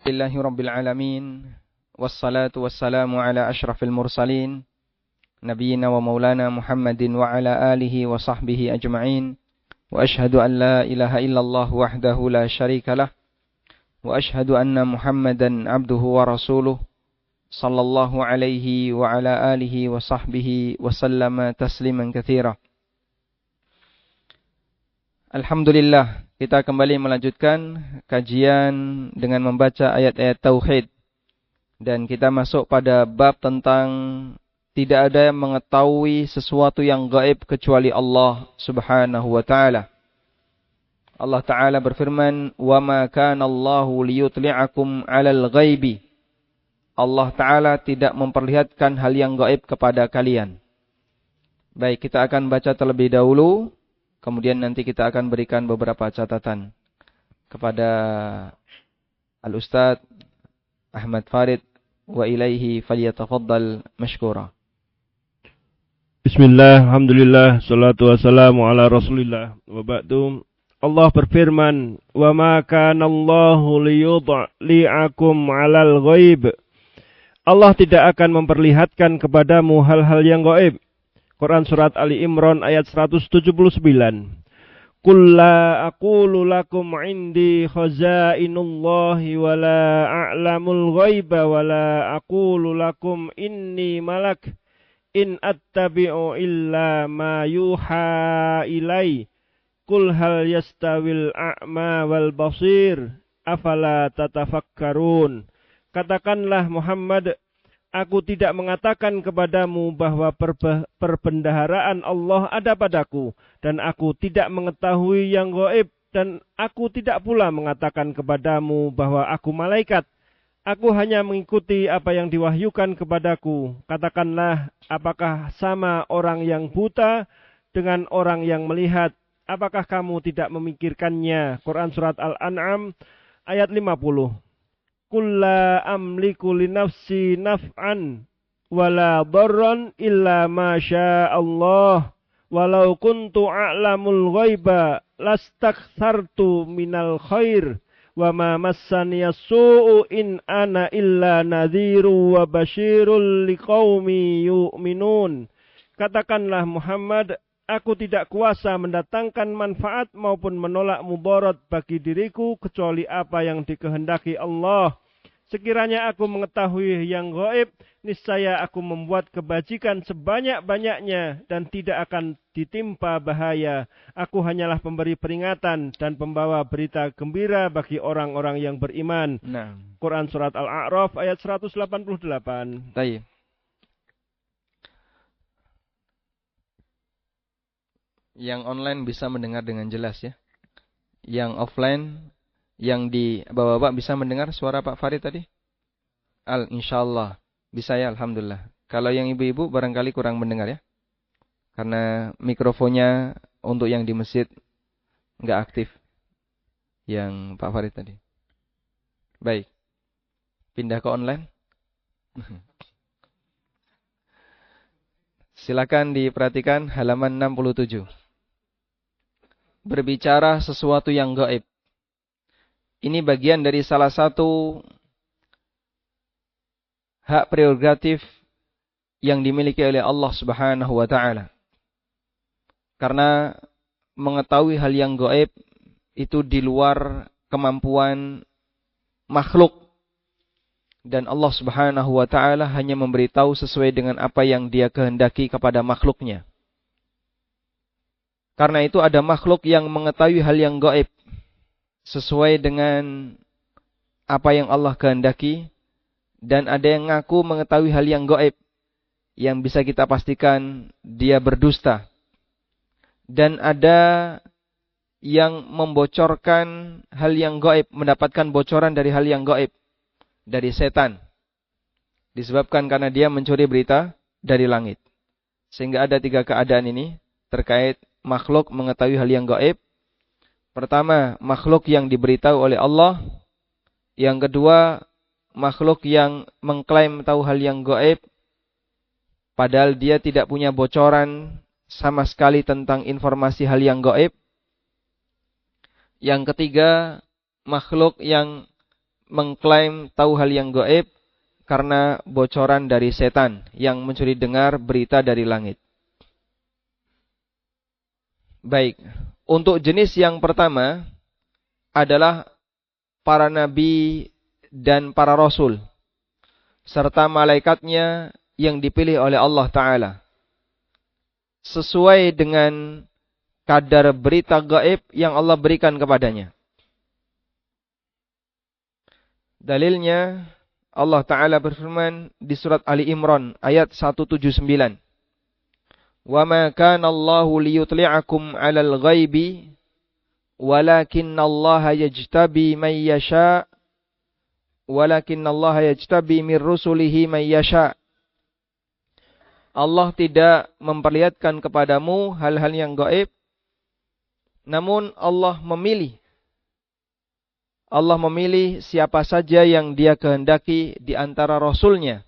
Alhamdulillahirabbil alamin wassalatu wassalamu ala asyrafil mursalin nabiyina wa maulana Muhammadin wa ala alihi wa sahbihi ajma'in wa asyhadu an la ilaha illallah wahdahu la syarika lah wa asyhadu anna Muhammadan abduhu wa rasuluh sallallahu alaihi wa ala alihi wa sahbihi wa sallama tasliman katsira. Alhamdulillah, kita kembali melanjutkan kajian dengan membaca ayat-ayat tauhid. Dan kita masuk pada bab tentang tidak ada yang mengetahui sesuatu yang gaib kecuali Allah Subhanahu wa taala. Allah taala berfirman, "Wa ma kana Allahu liyutli'akum 'alal ghaibi." Allah taala tidak memperlihatkan hal yang gaib kepada kalian. Baik, kita akan baca terlebih dahulu. Kemudian nanti kita akan berikan beberapa catatan kepada Al-Ustadz Ahmad Farid wa ilaihi falyatafaddal mashkura. Bismillah, alhamdulillah, salatu wassalamu ala rasulillah wa ba'du. Allah berfirman, "Wa ma kana Allahu liyudli'akum 'alal ghaib." Allah tidak akan memperlihatkan kepadamu hal-hal yang gaib. Quran Surat Ali Imran ayat 179. Qul la aqulu lakum indi khazainullahi wa la a'lamul ghaiba wa la aqulu lakum inni malak in attabi'u illa ma yuha ilai. Qul hal yastawil a'ma wal basir afala tatafakkarun. Katakanlah Muhammad, aku tidak mengatakan kepadamu bahwa perbendaharaan Allah ada padaku, dan aku tidak mengetahui yang gaib, dan aku tidak pula mengatakan kepadamu bahwa aku malaikat. Aku hanya mengikuti apa yang diwahyukan kepadaku. Katakanlah, apakah sama orang yang buta dengan orang yang melihat? Apakah kamu tidak memikirkannya? Quran Surat Al-An'am ayat 50. Qul la amliku li nafsi naf'an wala darran illa ma syaa Allah walau kuntu a'lamul ghaiba lastakthartu minal khair wa ma massani as-su'u in ana illa nadhiru wa basyirul liqaumi yu'minun. Katakanlah Muhammad, aku tidak kuasa mendatangkan manfaat maupun menolak mudarat bagi diriku kecuali apa yang dikehendaki Allah. Sekiranya aku mengetahui yang gaib, niscaya aku membuat kebajikan sebanyak-banyaknya dan tidak akan ditimpa bahaya. Aku hanyalah pemberi peringatan dan pembawa berita gembira bagi orang-orang yang beriman. Nah. Quran Surat Al-A'raf ayat 188. Baik. Yang online bisa mendengar dengan jelas ya. Yang offline, yang di bapak-bapak bisa mendengar suara Pak Farid tadi? Insyaallah. Bisa ya, alhamdulillah. Kalau yang ibu-ibu barangkali kurang mendengar ya. Karena mikrofonnya untuk yang di masjid enggak aktif. Yang Pak Farid tadi. Baik. Pindah ke online. Silakan diperhatikan halaman 67. Berbicara sesuatu yang gaib. Ini bagian dari salah satu hak prerogatif yang dimiliki oleh Allah Subhanahu wa taala. Karena mengetahui hal yang gaib itu di luar kemampuan makhluk. Dan Allah Subhanahu wa taala hanya memberitahu sesuai dengan apa yang Dia kehendaki kepada makhluknya. Karena itu ada makhluk yang mengetahui hal yang gaib sesuai dengan apa yang Allah kehendaki, dan ada yang ngaku mengetahui hal yang gaib yang bisa kita pastikan dia berdusta, dan ada yang membocorkan hal yang gaib, mendapatkan bocoran dari hal yang gaib dari setan disebabkan karena dia mencuri berita dari langit. Sehingga ada 3 keadaan ini terkait makhluk mengetahui hal yang gaib. Pertama, makhluk yang diberitahu oleh Allah. Yang kedua, makhluk yang mengklaim tahu hal yang gaib, padahal dia tidak punya bocoran sama sekali tentang informasi hal yang gaib. Yang ketiga, makhluk yang mengklaim tahu hal yang gaib karena bocoran dari setan yang mencuri dengar berita dari langit. Baik, untuk jenis yang pertama adalah para nabi dan para rasul serta malaikatnya yang dipilih oleh Allah Ta'ala sesuai dengan kadar berita gaib yang Allah berikan kepadanya. Dalilnya Allah Ta'ala berfirman di surat Ali Imran ayat 179. وَمَا كَانَ اللَّهُ لِيُطْلِعَكُمْ عَلَى الْغَيْبِ وَلَكِنَّ اللَّهَ يَجْتَبِي مَن يَشَاءُ وَلَكِنَّ اللَّهَ يَجْتَبِي مِن رُّسُلِهِ مَن يَشَاءُ. Allah tidak memperlihatkan kepadamu hal-hal yang gaib, namun Allah memilih siapa saja yang Dia kehendaki di antara rasulnya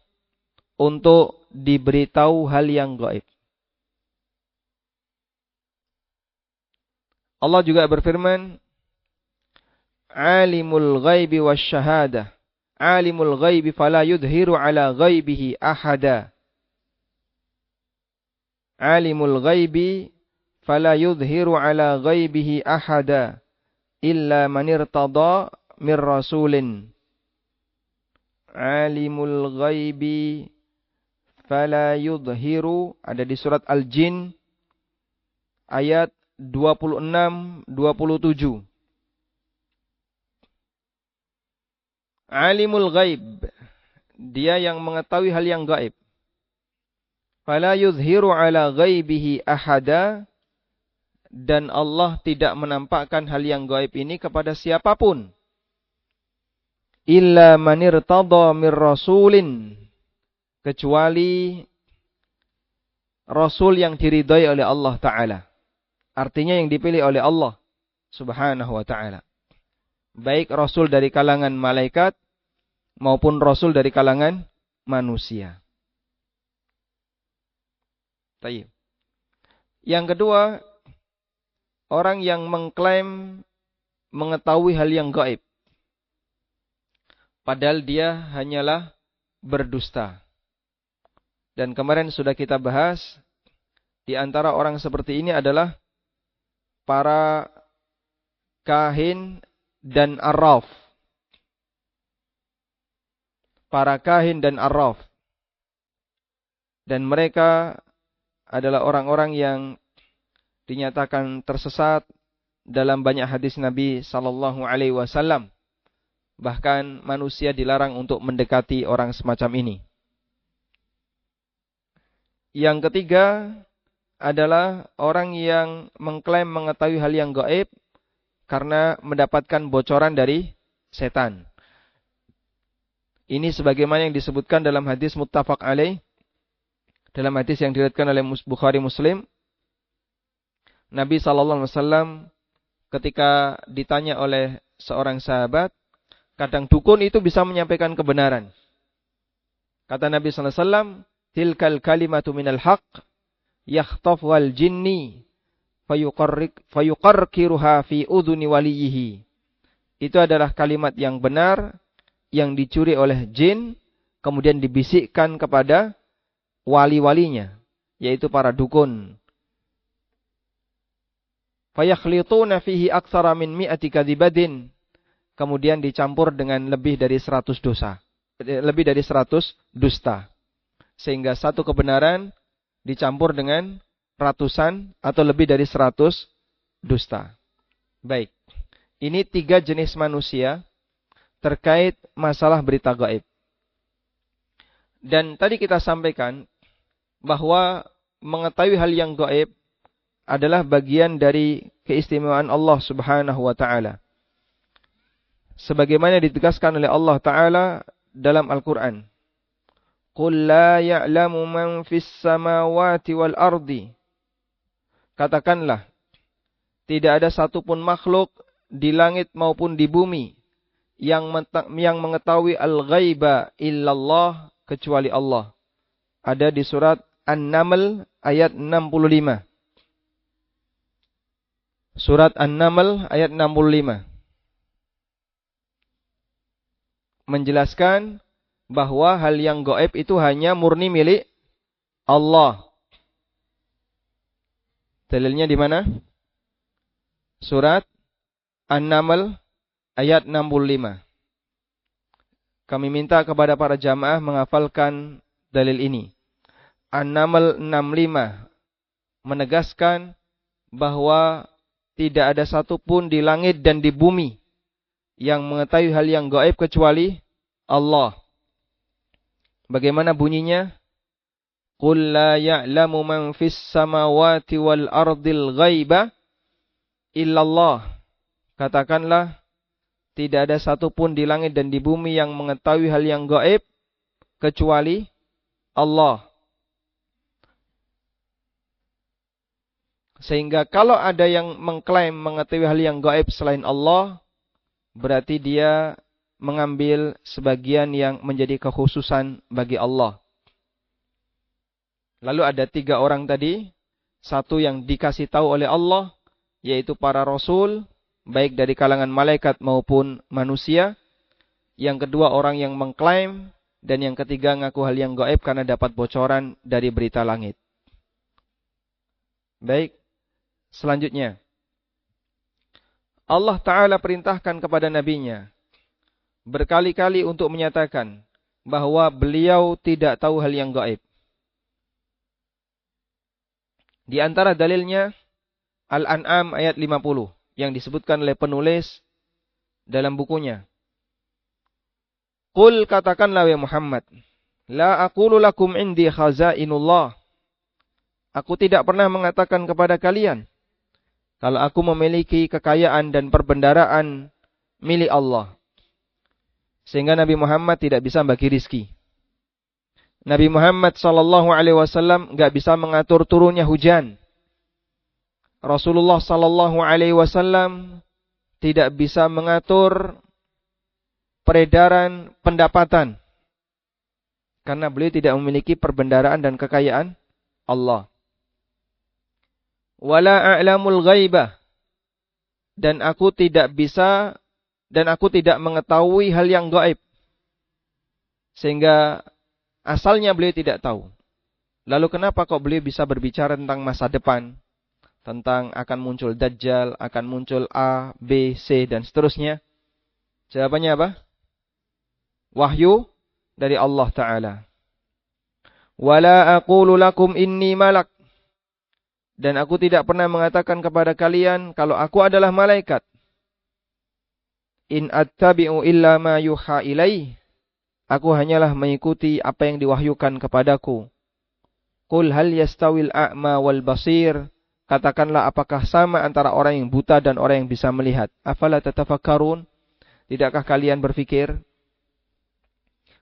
untuk diberitahu hal yang gaib. Allah juga berfirman, Alimul ghaibi wasyahadah, Alimul ghaibi fala yudhiru ala ghaibihi ahada. Alimul ghaibi fala yudhiru ala ghaibihi ahada illa man irtada mir rasulin. Alimul ghaibi fala yudhiru, ada di surat Al-Jin ayat 26-27. Alimul ghaib, Dia yang mengetahui hal yang gaib. Fala yuzhiru ala ghaibihi ahada, dan Allah tidak menampakkan hal yang gaib ini kepada siapapun. Illa man irtada mir rasulin, kecuali rasul yang diridhai oleh Allah Ta'ala. Artinya yang dipilih oleh Allah Subhanahu wa Ta'ala. Baik rasul dari kalangan malaikat maupun rasul dari kalangan manusia. Baik. Yang kedua, orang yang mengklaim mengetahui hal yang gaib, padahal dia hanyalah berdusta. Dan kemarin sudah kita bahas, di antara orang seperti ini adalah para kahin dan arraf. Para kahin dan arraf. Dan mereka adalah orang-orang yang dinyatakan tersesat dalam banyak hadis Nabi sallallahu alaihi wasallam. Bahkan manusia dilarang untuk mendekati orang semacam ini. Yang ketiga adalah orang yang mengklaim mengetahui hal yang gaib karena mendapatkan bocoran dari setan. Ini sebagaimana yang disebutkan dalam hadis muttafaq alaih, dalam hadis yang diriwayatkan oleh Bukhari Muslim. Nabi SAW ketika ditanya oleh seorang sahabat, kadang dukun itu bisa menyampaikan kebenaran. Kata Nabi SAW, tilkal kalimatu minal haqq yakhtafu wal jinni fayuqarkiruha fi udhuni waliyihi. Itu adalah kalimat yang benar yang dicuri oleh jin kemudian dibisikkan kepada wali-walinya, yaitu para dukun. Fayakhlituna fihi aktsara min mi'ati kadzibadin. Kemudian dicampur dengan lebih dari 100 dusta. Sehingga satu kebenaran dicampur dengan ratusan atau lebih dari 100 dusta. Baik. Ini 3 jenis manusia terkait masalah berita gaib. Dan tadi kita sampaikan bahwa mengetahui hal yang gaib adalah bagian dari keistimewaan Allah Subhanahu wa Ta'ala. Sebagaimana ditegaskan oleh Allah Ta'ala dalam Al-Quran. Qul la ya'lamu man fis samawati wal ardi. Katakanlah, tidak ada satupun makhluk di langit maupun di bumi yang mengetahui al-ghaiba illallah kecuali Allah. Ada di surat An-Naml ayat 65. Surat An-Naml ayat 65. menjelaskan bahwa hal yang gaib itu hanya murni milik Allah. Dalilnya di mana? Surat An-Naml ayat 65. Kami minta kepada para jamaah menghafalkan dalil ini. An-Naml 65 menegaskan bahwa tidak ada satupun di langit dan di bumi yang mengetahui hal yang gaib kecuali Allah. Bagaimana bunyinya? Qul la ya'lamu man fis samawati wal ardil ghaiba illallah. Katakanlah, tidak ada satupun di langit dan di bumi yang mengetahui hal yang gaib kecuali Allah. Sehingga kalau ada yang mengklaim mengetahui hal yang gaib selain Allah, berarti dia mengambil sebagian yang menjadi kekhususan bagi Allah. Lalu ada 3 orang tadi. Satu yang dikasih tahu oleh Allah, yaitu para rasul, baik dari kalangan malaikat maupun manusia. Yang kedua orang yang mengklaim. Dan yang ketiga ngaku hal yang gaib karena dapat bocoran dari berita langit. Baik, selanjutnya. Allah Ta'ala perintahkan kepada nabinya berkali-kali untuk menyatakan bahwa beliau tidak tahu hal yang gaib. Di antara dalilnya Al-An'am ayat 50 yang disebutkan oleh penulis dalam bukunya. Qul, katakanlah ya Muhammad, la aqulu lakum indi khazainullah. Aku tidak pernah mengatakan kepada kalian kalau aku memiliki kekayaan dan perbendaharaan milik Allah. Sehingga Nabi Muhammad tidak bisa bagi rizki. Nabi Muhammad SAW enggak bisa mengatur turunnya hujan. Rasulullah SAW tidak bisa mengatur peredaran pendapatan. Karena beliau tidak memiliki perbendaharaan dan kekayaan Allah. Wala a'lamul ghaibah. Dan aku tidak mengetahui hal yang gaib. Sehingga asalnya beliau tidak tahu. Lalu kenapa kok beliau bisa berbicara tentang masa depan? Tentang akan muncul Dajjal, akan muncul A, B, C, dan seterusnya. Jawabannya apa? Wahyu dari Allah Ta'ala. Wala aqulu lakum inni malak. Dan aku tidak pernah mengatakan kepada kalian kalau aku adalah malaikat. In attabi'u illa ma yuha ilaih. Aku hanyalah mengikuti apa yang diwahyukan kepadaku. Qul hal yastawil a'ma wal basir. Katakanlah apakah sama antara orang yang buta dan orang yang bisa melihat. Afala tatafakkarun. Tidakkah kalian berfikir?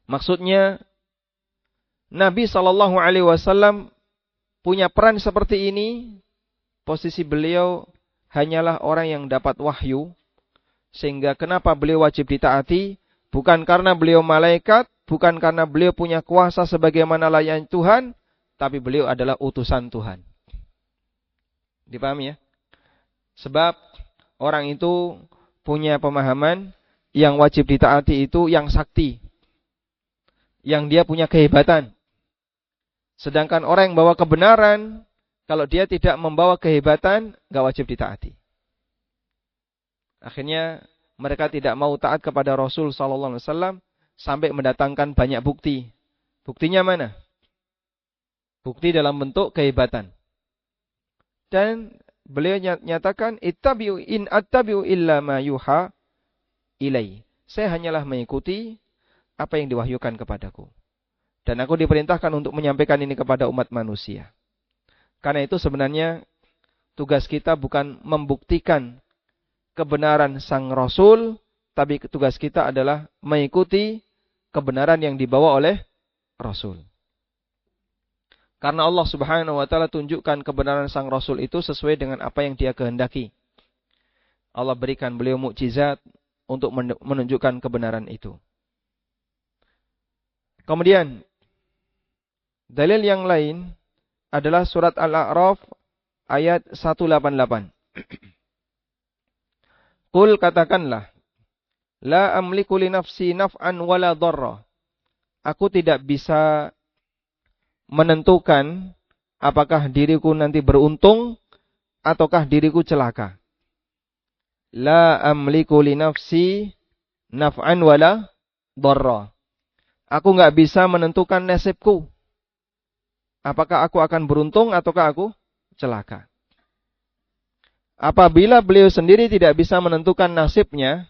Maksudnya Nabi SAW punya peran seperti ini. Posisi beliau hanyalah orang yang dapat wahyu. Sehingga kenapa beliau wajib ditaati? Bukan karena beliau malaikat, bukan karena beliau punya kuasa sebagaimana layaknya Tuhan, tapi beliau adalah utusan Tuhan. Dipahami ya? Sebab orang itu punya pemahaman yang wajib ditaati itu yang sakti. Yang dia punya kehebatan. Sedangkan orang yang bawa kebenaran, kalau dia tidak membawa kehebatan, gak wajib ditaati. Akhirnya mereka tidak mau taat kepada Rasul SAW sampai mendatangkan banyak bukti. Buktinya mana? Bukti dalam bentuk kehebatan. Dan beliau nyatakan, ittabi'u in attabi'u illa ma yuha ilai. Saya hanyalah mengikuti apa yang diwahyukan kepadaku. Dan aku diperintahkan untuk menyampaikan ini kepada umat manusia. Karena itu sebenarnya tugas kita bukan membuktikan kebenaran sang Rasul, tapi tugas kita adalah mengikuti kebenaran yang dibawa oleh Rasul. Karena Allah Subhanahu wa Ta'ala tunjukkan kebenaran sang Rasul itu sesuai dengan apa yang dia kehendaki. Allah berikan beliau mukjizat untuk menunjukkan kebenaran itu. Kemudian dalil yang lain adalah surat Al-A'raf ayat 188. Qul, katakanlah, La amliku li nafsi naf'an wala dharra. Aku tidak bisa menentukan apakah diriku nanti beruntung ataukah diriku celaka. La amliku li nafsi naf'an wala dharra. Aku enggak bisa menentukan nasibku. Apakah aku akan beruntung ataukah aku celaka. Apabila beliau sendiri tidak bisa menentukan nasibnya,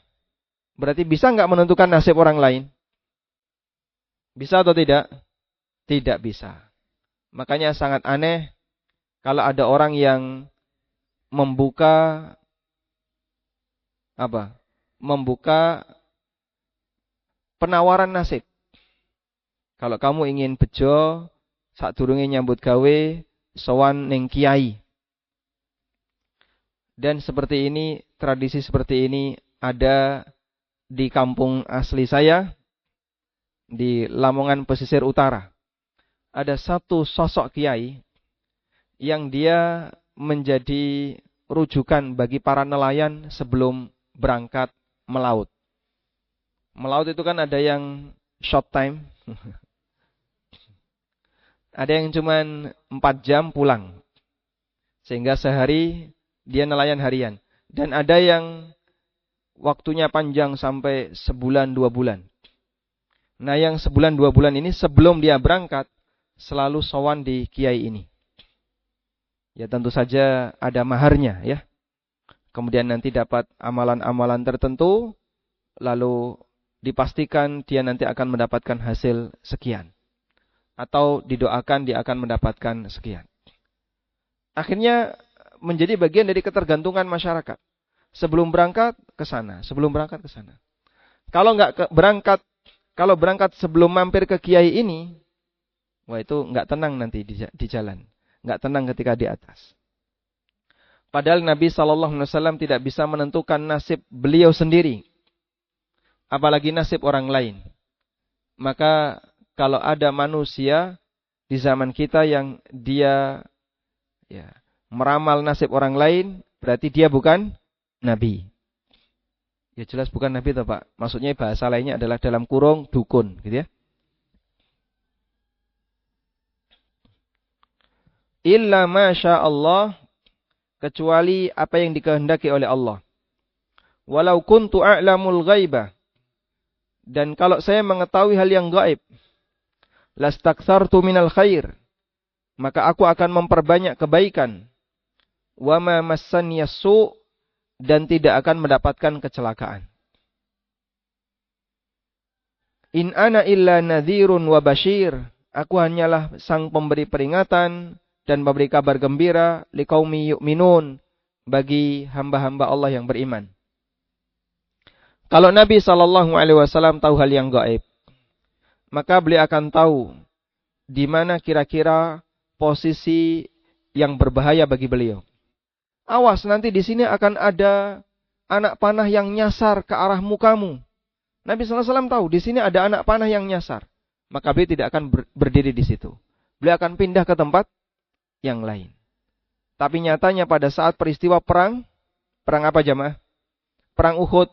berarti bisa enggak menentukan nasib orang lain? Bisa atau tidak? Tidak bisa. Makanya sangat aneh kalau ada orang yang membuka penawaran nasib. Kalau kamu ingin bejo, sadurunge nyambut gawe, sowan ning kiai. Dan seperti ini, tradisi seperti ini ada di kampung asli saya, di Lamongan pesisir utara. Ada satu sosok kiai yang dia menjadi rujukan bagi para nelayan sebelum berangkat melaut. Melaut itu kan ada yang short time. Ada yang cuma 4 jam pulang. Sehingga sehari dia nelayan harian. Dan ada yang waktunya panjang sampai sebulan 2 bulan. Nah yang sebulan 2 bulan ini sebelum dia berangkat selalu sowan di kiai ini. Ya tentu saja ada maharnya ya. Kemudian nanti dapat amalan-amalan tertentu. Lalu dipastikan dia nanti akan mendapatkan hasil sekian. Atau didoakan dia akan mendapatkan sekian. Akhirnya menjadi bagian dari ketergantungan masyarakat. Sebelum berangkat ke sana, sebelum berangkat ke sana. Kalau berangkat sebelum mampir ke kiai ini, wah itu enggak tenang nanti di jalan, enggak tenang ketika di atas. Padahal Nabi SAW tidak bisa menentukan nasib beliau sendiri, apalagi nasib orang lain. Maka kalau ada manusia di zaman kita yang dia meramal nasib orang lain, berarti dia bukan Nabi. Ya jelas bukan Nabi toh Pak. Maksudnya bahasa lainnya adalah dalam kurung dukun, gitu ya. Illa masya Allah, kecuali apa yang dikehendaki oleh Allah. Walau kuntu a'lamul ghaibah, dan kalau saya mengetahui hal yang gaib, lastaksartu minal khair, maka aku akan memperbanyak kebaikan. Wa ma massani yasu, dan tidak akan mendapatkan kecelakaan. In ana illa nadhirun wa bashir, aku hanyalah sang pemberi peringatan dan memberi kabar gembira liqaumi yu'minun, bagi hamba-hamba Allah yang beriman. Kalau Nabi SAW tahu hal yang gaib, maka beliau akan tahu di mana kira-kira posisi yang berbahaya bagi beliau. Awas, nanti di sini akan ada anak panah yang nyasar ke arah mukamu. Nabi SAW tahu di sini ada anak panah yang nyasar. Maka beliau tidak akan berdiri di situ. Beliau akan pindah ke tempat yang lain. Tapi nyatanya pada saat peristiwa perang apa jamaah? Perang Uhud,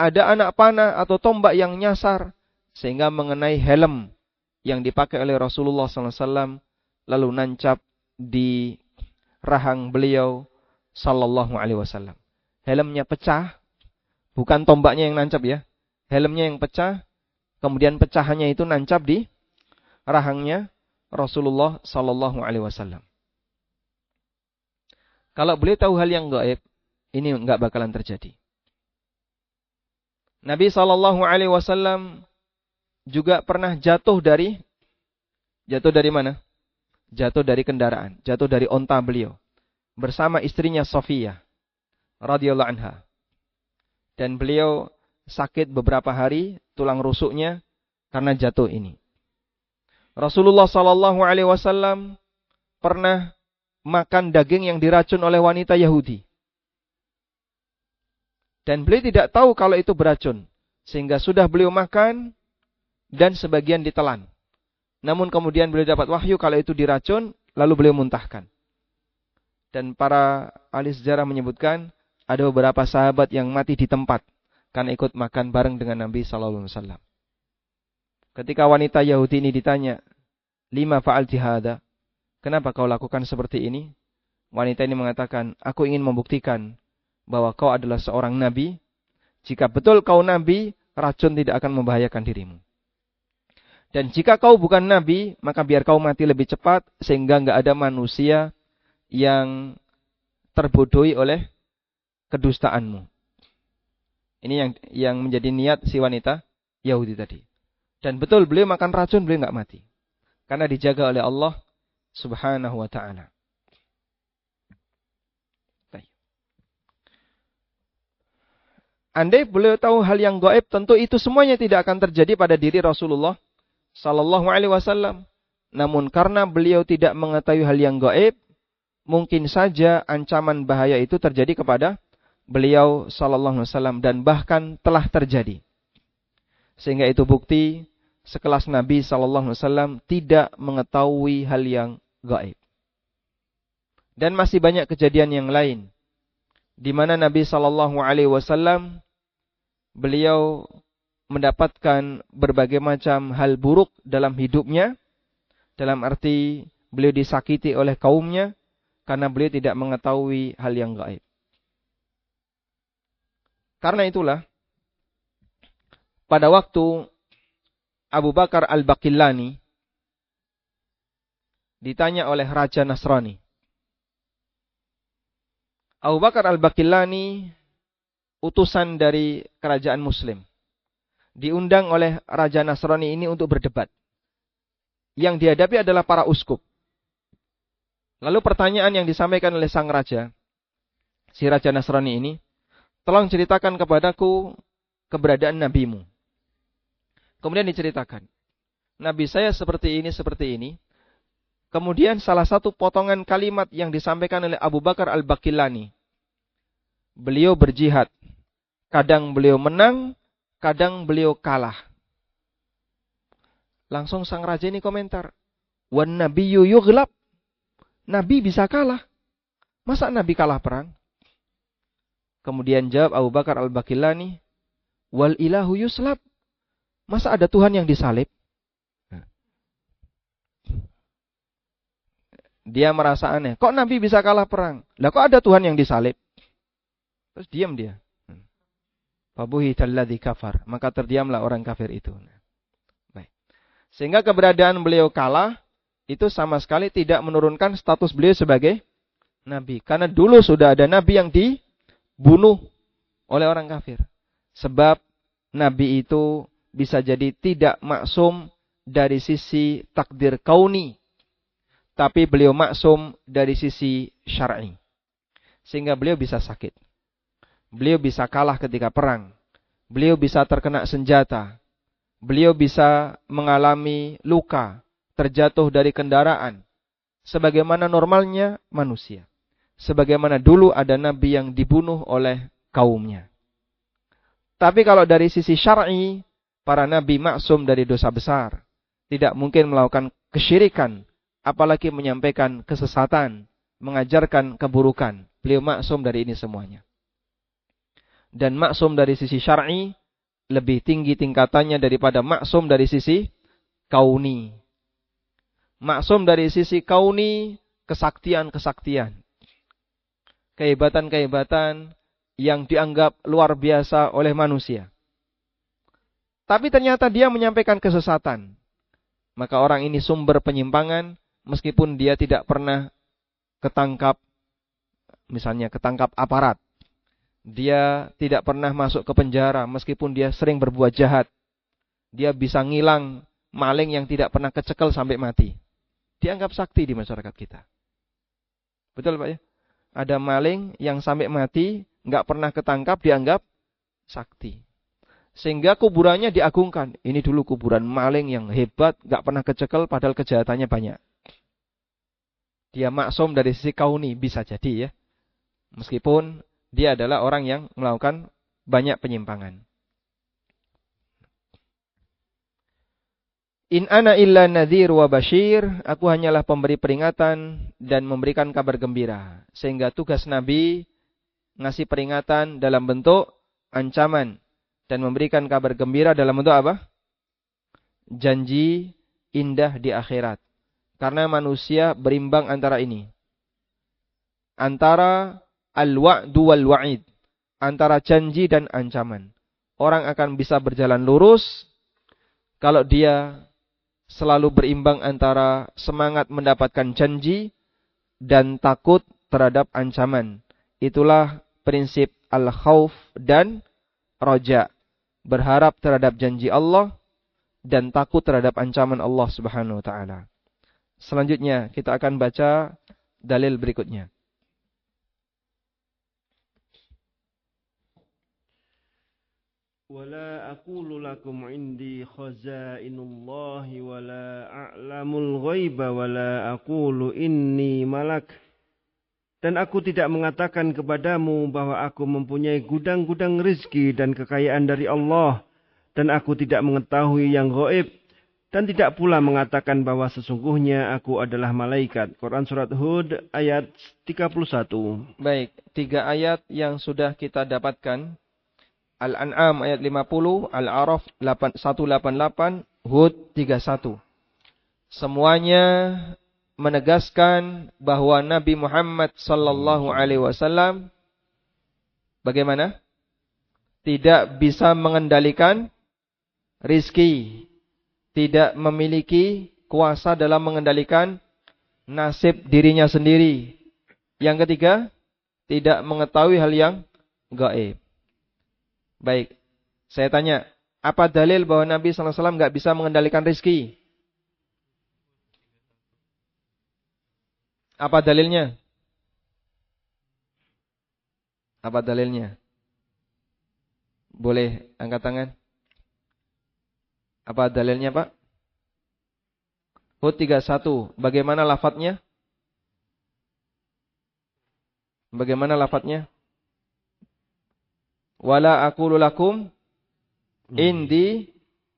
ada anak panah atau tombak yang nyasar sehingga mengenai helm yang dipakai oleh Rasulullah SAW, lalu nancap di rahang beliau Sallallahu Alaihi Wasallam. Helmnya pecah, bukan tombaknya yang nancap ya. Helmnya yang pecah, kemudian pecahannya itu nancap di rahangnya Rasulullah Sallallahu Alaihi Wasallam. Kalau beliau tahu hal yang gaib, ini enggak bakalan terjadi. Nabi Sallallahu Alaihi Wasallam juga pernah jatuh dari mana? Jatuh dari kendaraan, jatuh dari onta beliau bersama istrinya Sofiyah radhiyallahu anha. Dan beliau sakit beberapa hari, tulang rusuknya karena jatuh ini. Rasulullah sallallahu alaihi wasallam pernah makan daging yang diracun oleh wanita Yahudi. Dan beliau tidak tahu kalau itu beracun, sehingga sudah beliau makan dan sebagian ditelan. Namun kemudian beliau dapat wahyu kalau itu diracun, lalu beliau muntahkan. Dan para ahli sejarah menyebutkan ada beberapa sahabat yang mati di tempat karena ikut makan bareng dengan Nabi sallallahu alaihi wasallam. Ketika wanita Yahudi ini ditanya, "Lima fa'alti hadza?" Kenapa kau lakukan seperti ini? Wanita ini mengatakan, "Aku ingin membuktikan bahwa kau adalah seorang nabi. Jika betul kau nabi, racun tidak akan membahayakan dirimu. Dan jika kau bukan nabi, maka biar kau mati lebih cepat sehingga enggak ada manusia yang terbodohi oleh kedustaanmu." Ini yang menjadi niat si wanita Yahudi tadi. Dan betul beliau makan racun, beliau enggak mati. Karena dijaga oleh Allah Subhanahu wa ta'ala. Andai beliau tahu hal yang gaib, tentu itu semuanya tidak akan terjadi pada diri Rasulullah sallallahu alaihi wasallam. Namun karena beliau tidak mengetahui hal yang gaib, mungkin saja ancaman bahaya itu terjadi kepada beliau sallallahu alaihi wasallam dan bahkan telah terjadi. Sehingga itu bukti sekelas Nabi sallallahu alaihi wasallam tidak mengetahui hal yang gaib. Dan masih banyak kejadian yang lain di mana Nabi sallallahu alaihi wasallam beliau mendapatkan berbagai macam hal buruk dalam hidupnya, dalam arti beliau disakiti oleh kaumnya karena beliau tidak mengetahui hal yang gaib. Karena itulah pada waktu Abu Bakar Al-Baqillani ditanya oleh Raja Nasrani. Abu Bakar Al-Baqillani utusan dari kerajaan Muslim. Diundang oleh Raja Nasrani ini untuk berdebat. Yang dihadapi adalah para uskup. Lalu pertanyaan yang disampaikan oleh sang raja, si Raja Nasrani ini, "Tolong ceritakan kepadaku keberadaan nabimu." Kemudian diceritakan, "Nabi saya seperti ini, seperti ini." Kemudian salah satu potongan kalimat yang disampaikan oleh Abu Bakar Al-Baqillani. Beliau berjihad. Kadang beliau menang, kadang beliau kalah. Langsung sang raja ini komentar, "Wan nabiyyu yughlab." Nabi bisa kalah. Masa Nabi kalah perang? Kemudian jawab Abu Bakar Al-Baqillani, "Wal ilahu yuslab." Masa ada Tuhan yang disalib? Dia merasa aneh. Kok Nabi bisa kalah perang? Lah kok ada Tuhan yang disalib? Terus diam dia. Fabuhital ladzi kafar. Maka terdiamlah orang kafir itu. Baik. Sehingga keberadaan beliau kalah itu sama sekali tidak menurunkan status beliau sebagai nabi. Karena dulu sudah ada nabi yang dibunuh oleh orang kafir. Sebab nabi itu bisa jadi tidak maksum dari sisi takdir kauni. Tapi beliau maksum dari sisi syar'i. Sehingga beliau bisa sakit. Beliau bisa kalah ketika perang. Beliau bisa terkena senjata. Beliau bisa mengalami luka, terjatuh dari kendaraan. Sebagaimana normalnya manusia. Sebagaimana dulu ada nabi yang dibunuh oleh kaumnya. Tapi kalau dari sisi syar'i, para nabi maksum dari dosa besar. Tidak mungkin melakukan kesyirikan. Apalagi menyampaikan kesesatan, mengajarkan keburukan. Beliau maksum dari ini semuanya. Dan maksum dari sisi syar'i lebih tinggi tingkatannya daripada maksum dari sisi kauni. Maksum dari sisi kauni, kesaktian-kesaktian. Kehebatan-kehebatan yang dianggap luar biasa oleh manusia. Tapi ternyata dia menyampaikan kesesatan. Maka orang ini sumber penyimpangan, meskipun dia tidak pernah ketangkap, misalnya ketangkap aparat. Dia tidak pernah masuk ke penjara, meskipun dia sering berbuat jahat. Dia bisa ngilang maling yang tidak pernah kecekel sampai mati. Dianggap sakti di masyarakat kita. Betul Pak ya? Ada maling yang sampai mati, nggak pernah ketangkap, dianggap sakti. Sehingga kuburannya diagungkan. Ini dulu kuburan maling yang hebat, nggak pernah kecekel, padahal kejahatannya banyak. Dia maksum dari sisi kauni, bisa jadi ya. Meskipun dia adalah orang yang melakukan banyak penyimpangan. In ana illa nadhir wa bashir. Aku hanyalah pemberi peringatan dan memberikan kabar gembira. Sehingga tugas Nabi ngasih peringatan dalam bentuk ancaman dan memberikan kabar gembira dalam bentuk apa? Janji indah di akhirat. Karena manusia berimbang antara ini. Antara al-wa'du wal-wa'id. Antara janji dan ancaman. Orang akan bisa berjalan lurus kalau dia selalu berimbang antara semangat mendapatkan janji dan takut terhadap ancaman. Itulah prinsip al-khauf dan roja. Berharap terhadap janji Allah dan takut terhadap ancaman Allah Subhanahu wa taala. Selanjutnya kita akan baca dalil berikutnya. Wala aqulu lakum indi khaza'inullahi wala a'lamul ghaiba wala aqulu inni malak. Dan aku tidak mengatakan kepadamu bahwa aku mempunyai gudang-gudang rizki dan kekayaan dari Allah. Dan aku tidak mengetahui yang gaib. Dan tidak pula mengatakan bahwa sesungguhnya aku adalah malaikat. Quran Surat Hud ayat 31. Baik, 3 ayat yang sudah kita dapatkan. Al-An'am ayat 50, Al-A'raf 188, Hud 31. Semuanya menegaskan bahwa Nabi Muhammad sallallahu alaihi wasallam bagaimana? Tidak bisa mengendalikan rizki, tidak memiliki kuasa dalam mengendalikan nasib dirinya sendiri. Yang ketiga, tidak mengetahui hal yang gaib. Baik, saya tanya, apa dalil bahwa Nabi sallallahu alaihi wasallam enggak bisa mengendalikan rizki? Apa dalilnya? Apa dalilnya? Boleh angkat tangan? Apa dalilnya, Pak? Hud 31. Bagaimana lafadznya? Bagaimana lafadznya? Wala aqulu lakum indi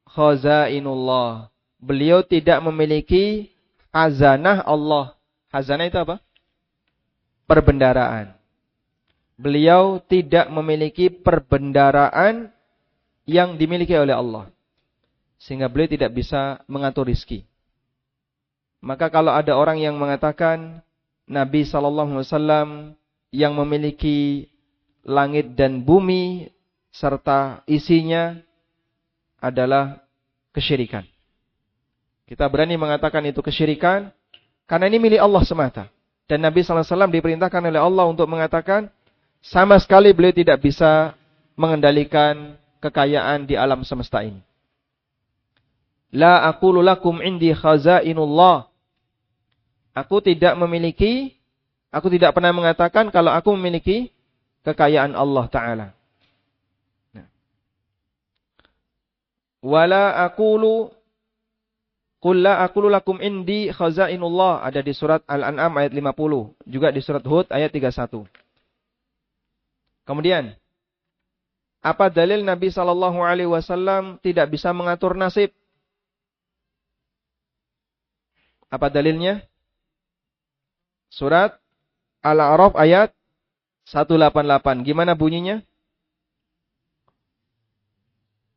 khazainullah. Beliau tidak memiliki khazanah Allah. Khazanah itu apa? Perbendaraan. Beliau tidak memiliki perbendaraan yang dimiliki oleh Allah. Sehingga beliau tidak bisa mengatur rizki. Maka kalau ada orang yang mengatakan Nabi SAW yang memiliki langit dan bumi serta isinya adalah kesyirikan. Kita berani mengatakan itu kesyirikan karena ini milik Allah semata. Dan Nabi SAW diperintahkan oleh Allah untuk mengatakan sama sekali beliau tidak bisa mengendalikan kekayaan di alam semesta ini. La aqulu lakum indi khazainullah. Aku tidak pernah mengatakan kalau aku memiliki kekayaan Allah Ta'ala. Wala aqulu qul la aqulu lakum indi khazainullah. Ada di surat Al-An'am ayat 50. Juga di surat Hud ayat 31. Kemudian, apa dalil Nabi SAW tidak bisa mengatur nasib? Apa dalilnya? Surat Al-A'raf ayat 188. Gimana bunyinya?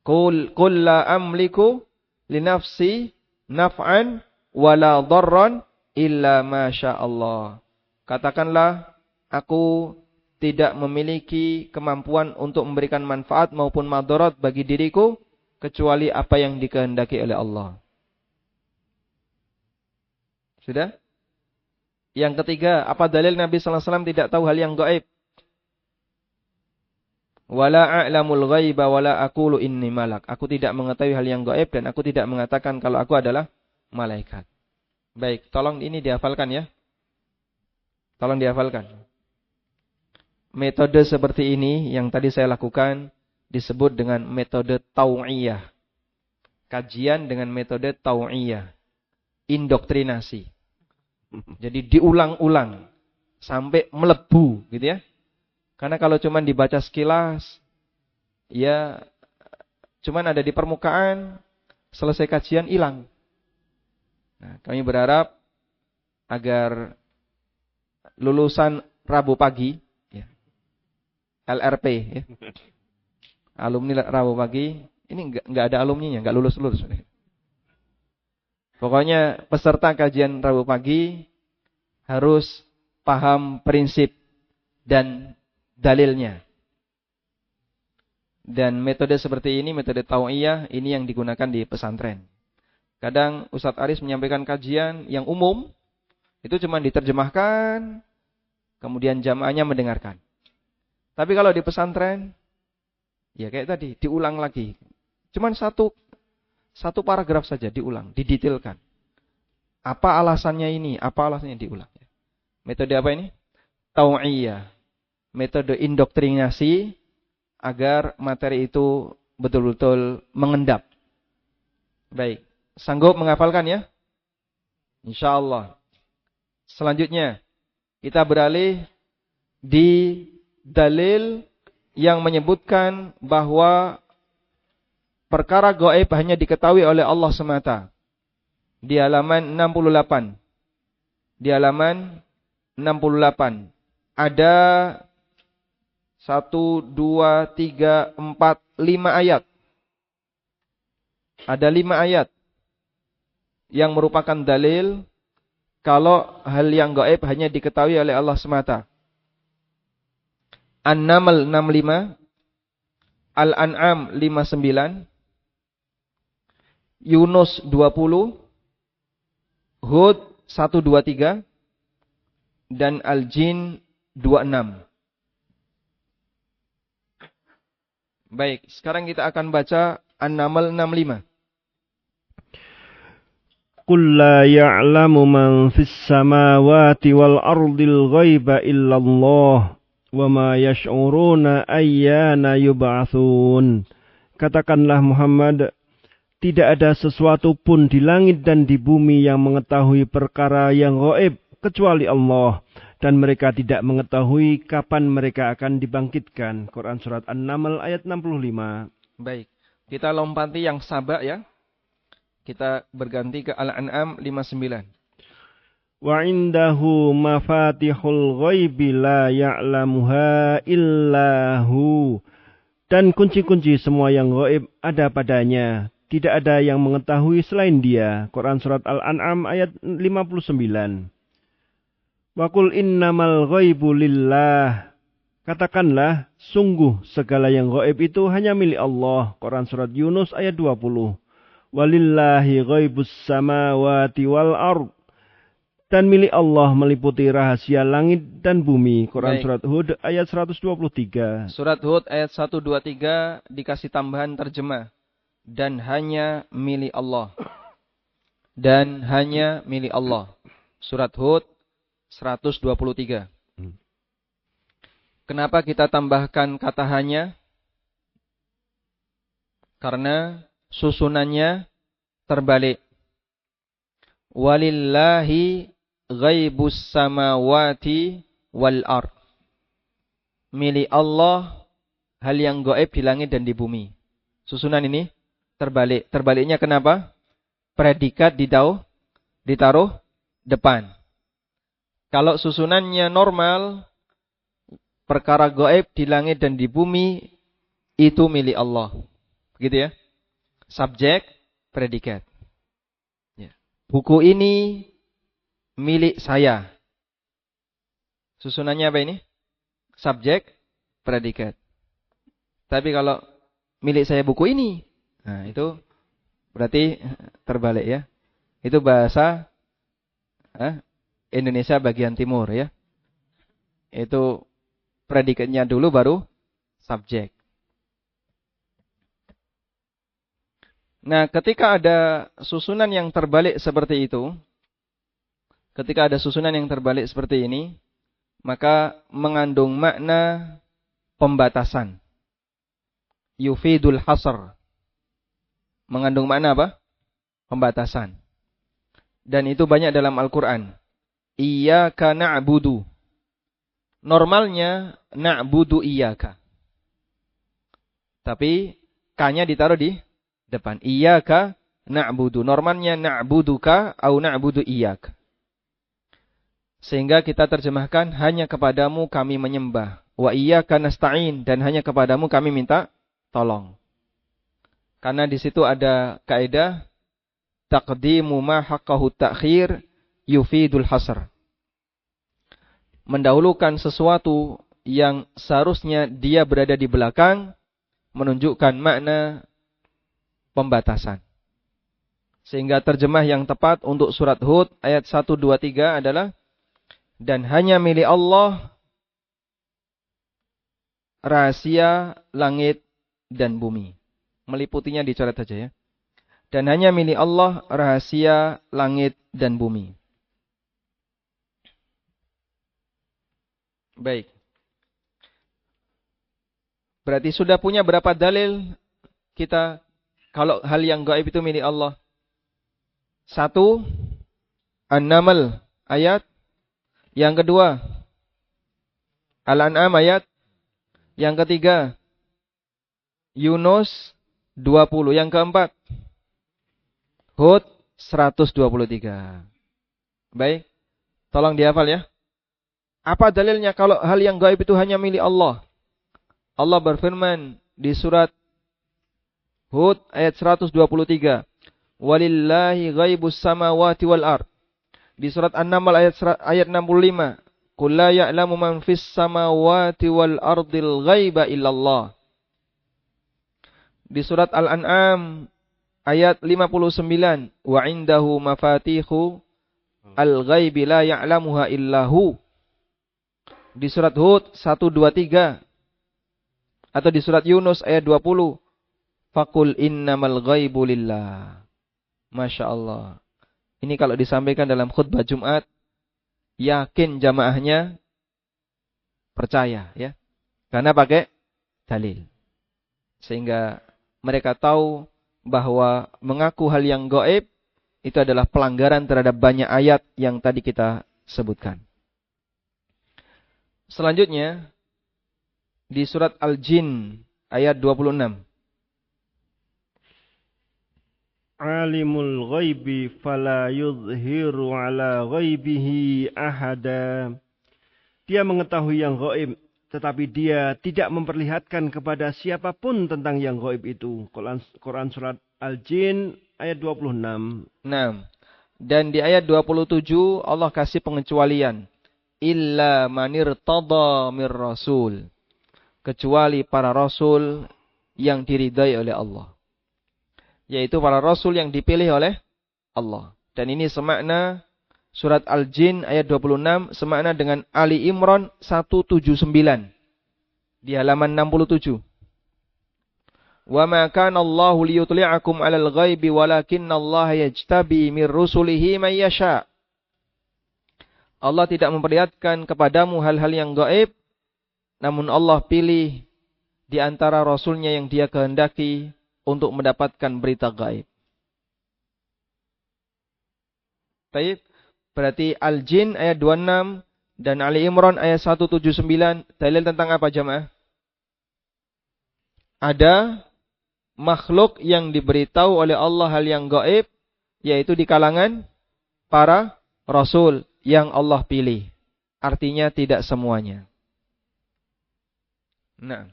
Qul la amliku li nafsi naf'an wala dharran illa ma Allah. Katakanlah, aku tidak memiliki kemampuan untuk memberikan manfaat maupun madarat bagi diriku kecuali apa yang dikehendaki oleh Allah. Sudah? Yang ketiga, apa dalil Nabi sallallahu alaihi wasallam tidak tahu hal yang gaib? Wala a'lamul ghaiba wala aqulu inni malak. Aku tidak mengetahui hal yang gaib dan aku tidak mengatakan kalau aku adalah malaikat. Baik, tolong ini dihafalkan ya. Tolong dihafalkan. Metode seperti ini yang tadi saya lakukan disebut dengan metode tau'iyah. Kajian dengan metode tau'iyah. Indoktrinasi. Jadi diulang-ulang sampai melebu gitu ya. Karena kalau cuma dibaca sekilas, ya cuma ada di permukaan, selesai kajian hilang. Nah, kami berharap agar lulusan Rabu pagi, ya, LRP, ya, Alumni Rabu Pagi, ini enggak ada alumninya, enggak lulus-lulus. Pokoknya peserta kajian Rabu Pagi harus paham prinsip dan dalilnya. Dan metode seperti ini, metode tau'iyah, ini yang digunakan di pesantren. Kadang Ustadz Aris menyampaikan kajian yang umum, itu cuma diterjemahkan, kemudian jamaahnya mendengarkan. Tapi kalau di pesantren, ya kayak tadi, diulang lagi. Cuma satu paragraf saja diulang, didetailkan. Apa alasannya ini, apa alasannya diulang. Metode apa ini? Tau'iyah. Metode indoktrinasi, agar materi itu betul-betul mengendap. Baik, sanggup menghafalkan ya? Insyaallah. Selanjutnya, kita beralih di dalil yang menyebutkan bahwa perkara gaib hanya diketahui oleh Allah semata. Di halaman 68. Di halaman 68. Ada 1, 2, 3, 4, 5 ayat. Ada 5 ayat yang merupakan dalil kalau hal yang gaib hanya diketahui oleh Allah semata. An-Naml 65, Al-An'am 59, Yunus 20, Hud 1, 2, 3, dan Al-Jin 26. Baik, sekarang kita akan baca An-Naml 65. Qul la ya'lamu man fis samawati wal ardil ghaiba illallah wa ma yash'uruna ayyana yub'atsun. Katakanlah Muhammad, tidak ada sesuatu pun di langit dan di bumi yang mengetahui perkara yang gaib kecuali Allah. Dan mereka tidak mengetahui kapan mereka akan dibangkitkan. Quran Surat An-Naml ayat 65. Baik, kita lompati yang sabak ya. Kita berganti ke Al-An'am 59. Wa indahu mafatihul ghaibi la ya'lamuha illahu. Dan kunci-kunci semua yang gaib ada padanya. Tidak ada yang mengetahui selain dia. Quran Surat Al-An'am ayat 59. Wa qul innamal ghaibu lillah. Katakanlah, sungguh segala yang gaib itu hanya milik Allah. Quran Surat Yunus ayat 20. Walillahi ghaibus samawati wal ard. Dan milik Allah meliputi rahasia langit dan bumi. Quran Baik. Surat Hud ayat 123. Surat Hud ayat 123 dikasih tambahan terjemah. Dan hanya milik Allah. Dan hanya milik Allah. Surat Hud 123. Kenapa kita tambahkan kata hanya? Karena susunannya terbalik. Walillahi ghaibus samawati wal ard. Milik Allah hal yang gaib di langit dan di bumi. Susunan ini terbalik. Terbaliknya kenapa? Predikat ditaruh depan. Kalau susunannya normal, perkara gaib di langit dan di bumi itu milik Allah. Begitu ya? Subjek, predikat. Ya. Buku ini milik saya. Susunannya apa ini? Subjek, predikat. Tapi kalau milik saya buku ini, nah itu berarti terbalik ya. Itu bahasa Indonesia bagian timur ya. Itu predikatnya dulu baru subjek. Nah, ketika ada susunan yang terbalik seperti itu, ketika ada susunan yang terbalik seperti ini, maka mengandung makna pembatasan. Yufidul hasr. Mengandung makna apa? Pembatasan. Dan itu banyak dalam Al-Quran. Iyyaka na'budu. Normalnya na'budu iyyaka. Tapi K-nya ditaruh di depan. Iyyaka na'budu. Normalnya na'buduka au na'budu iyyaka. Sehingga kita terjemahkan hanya kepadamu kami menyembah. Wa iyyaka nasta'in. Dan hanya kepadamu kami minta tolong. Karena di situ ada kaidah taqdimu ma haqqahu ta'khir yufidul hasr. Mendahulukan sesuatu yang seharusnya dia berada di belakang menunjukkan makna pembatasan. Sehingga terjemah yang tepat untuk surat Hud ayat 1, 2, 3 adalah dan hanya milik Allah rahasia langit dan bumi. Meliputinya dicoret saja ya. Dan hanya milik Allah rahasia langit dan bumi. Baik. Berarti sudah punya berapa dalil kita kalau hal yang gaib itu milik Allah? 1, An-Naml ayat. Yang kedua, Al-An'am ayat. Yang ketiga, Yunus 20. Yang keempat, Hud 123. Baik, tolong dihafal ya. Apa dalilnya kalau hal yang gaib itu hanya milik Allah? Allah berfirman di surat Hud ayat 123. Walillahi ghaibus samawati wal ard. Di surat An-Naml ayat 65. Qul la ya'lamu man fis samawati wal ardil ghaiba illallah. Di surat Al-An'am ayat 59. Wa indahu mafatihu al-ghaibi la ya'lamuha illahu. Di surat Hud 123. Atau di surat Yunus ayat 20. Faqul innamal ghaibu lillah. Masya Allah. Ini kalau disampaikan dalam khutbah Jumat, yakin jamaahnya percaya ya. Karena pakai dalil. Sehingga mereka tahu bahwa mengaku hal yang gaib itu adalah pelanggaran terhadap banyak ayat yang tadi kita sebutkan. Selanjutnya di surat Al-Jin ayat 26. Alimul ghaibi fala yuzhiru ala ghaibihi ahada. Dia mengetahui yang gaib, tetapi dia tidak memperlihatkan kepada siapapun tentang yang gaib itu. Quran surat Al-Jin ayat 26. Nah, dan di ayat 27 Allah kasih pengecualian. Illa manir tada mir rasul. Kecuali para rasul yang diridai oleh Allah. Yaitu para rasul yang dipilih oleh Allah. Dan ini semakna surat Al-Jin ayat 26 semakna dengan Ali Imran 179 di halaman 67. Wa ma kana Allahu liyutli'akum 'alal ghaibi walakinnallaha yajtabi mir rusulihi may yasha. Allah tidak memperlihatkan kepadamu hal-hal yang gaib, namun Allah pilih di antara rasulnya yang Dia kehendaki untuk mendapatkan berita gaib. Baik, berarti Al-Jin ayat 26 dan Ali Imran ayat 179 dalil tentang apa jamaah? Ada makhluk yang diberitahu oleh Allah hal yang gaib, yaitu di kalangan para rasul yang Allah pilih. Artinya tidak semuanya. Nah.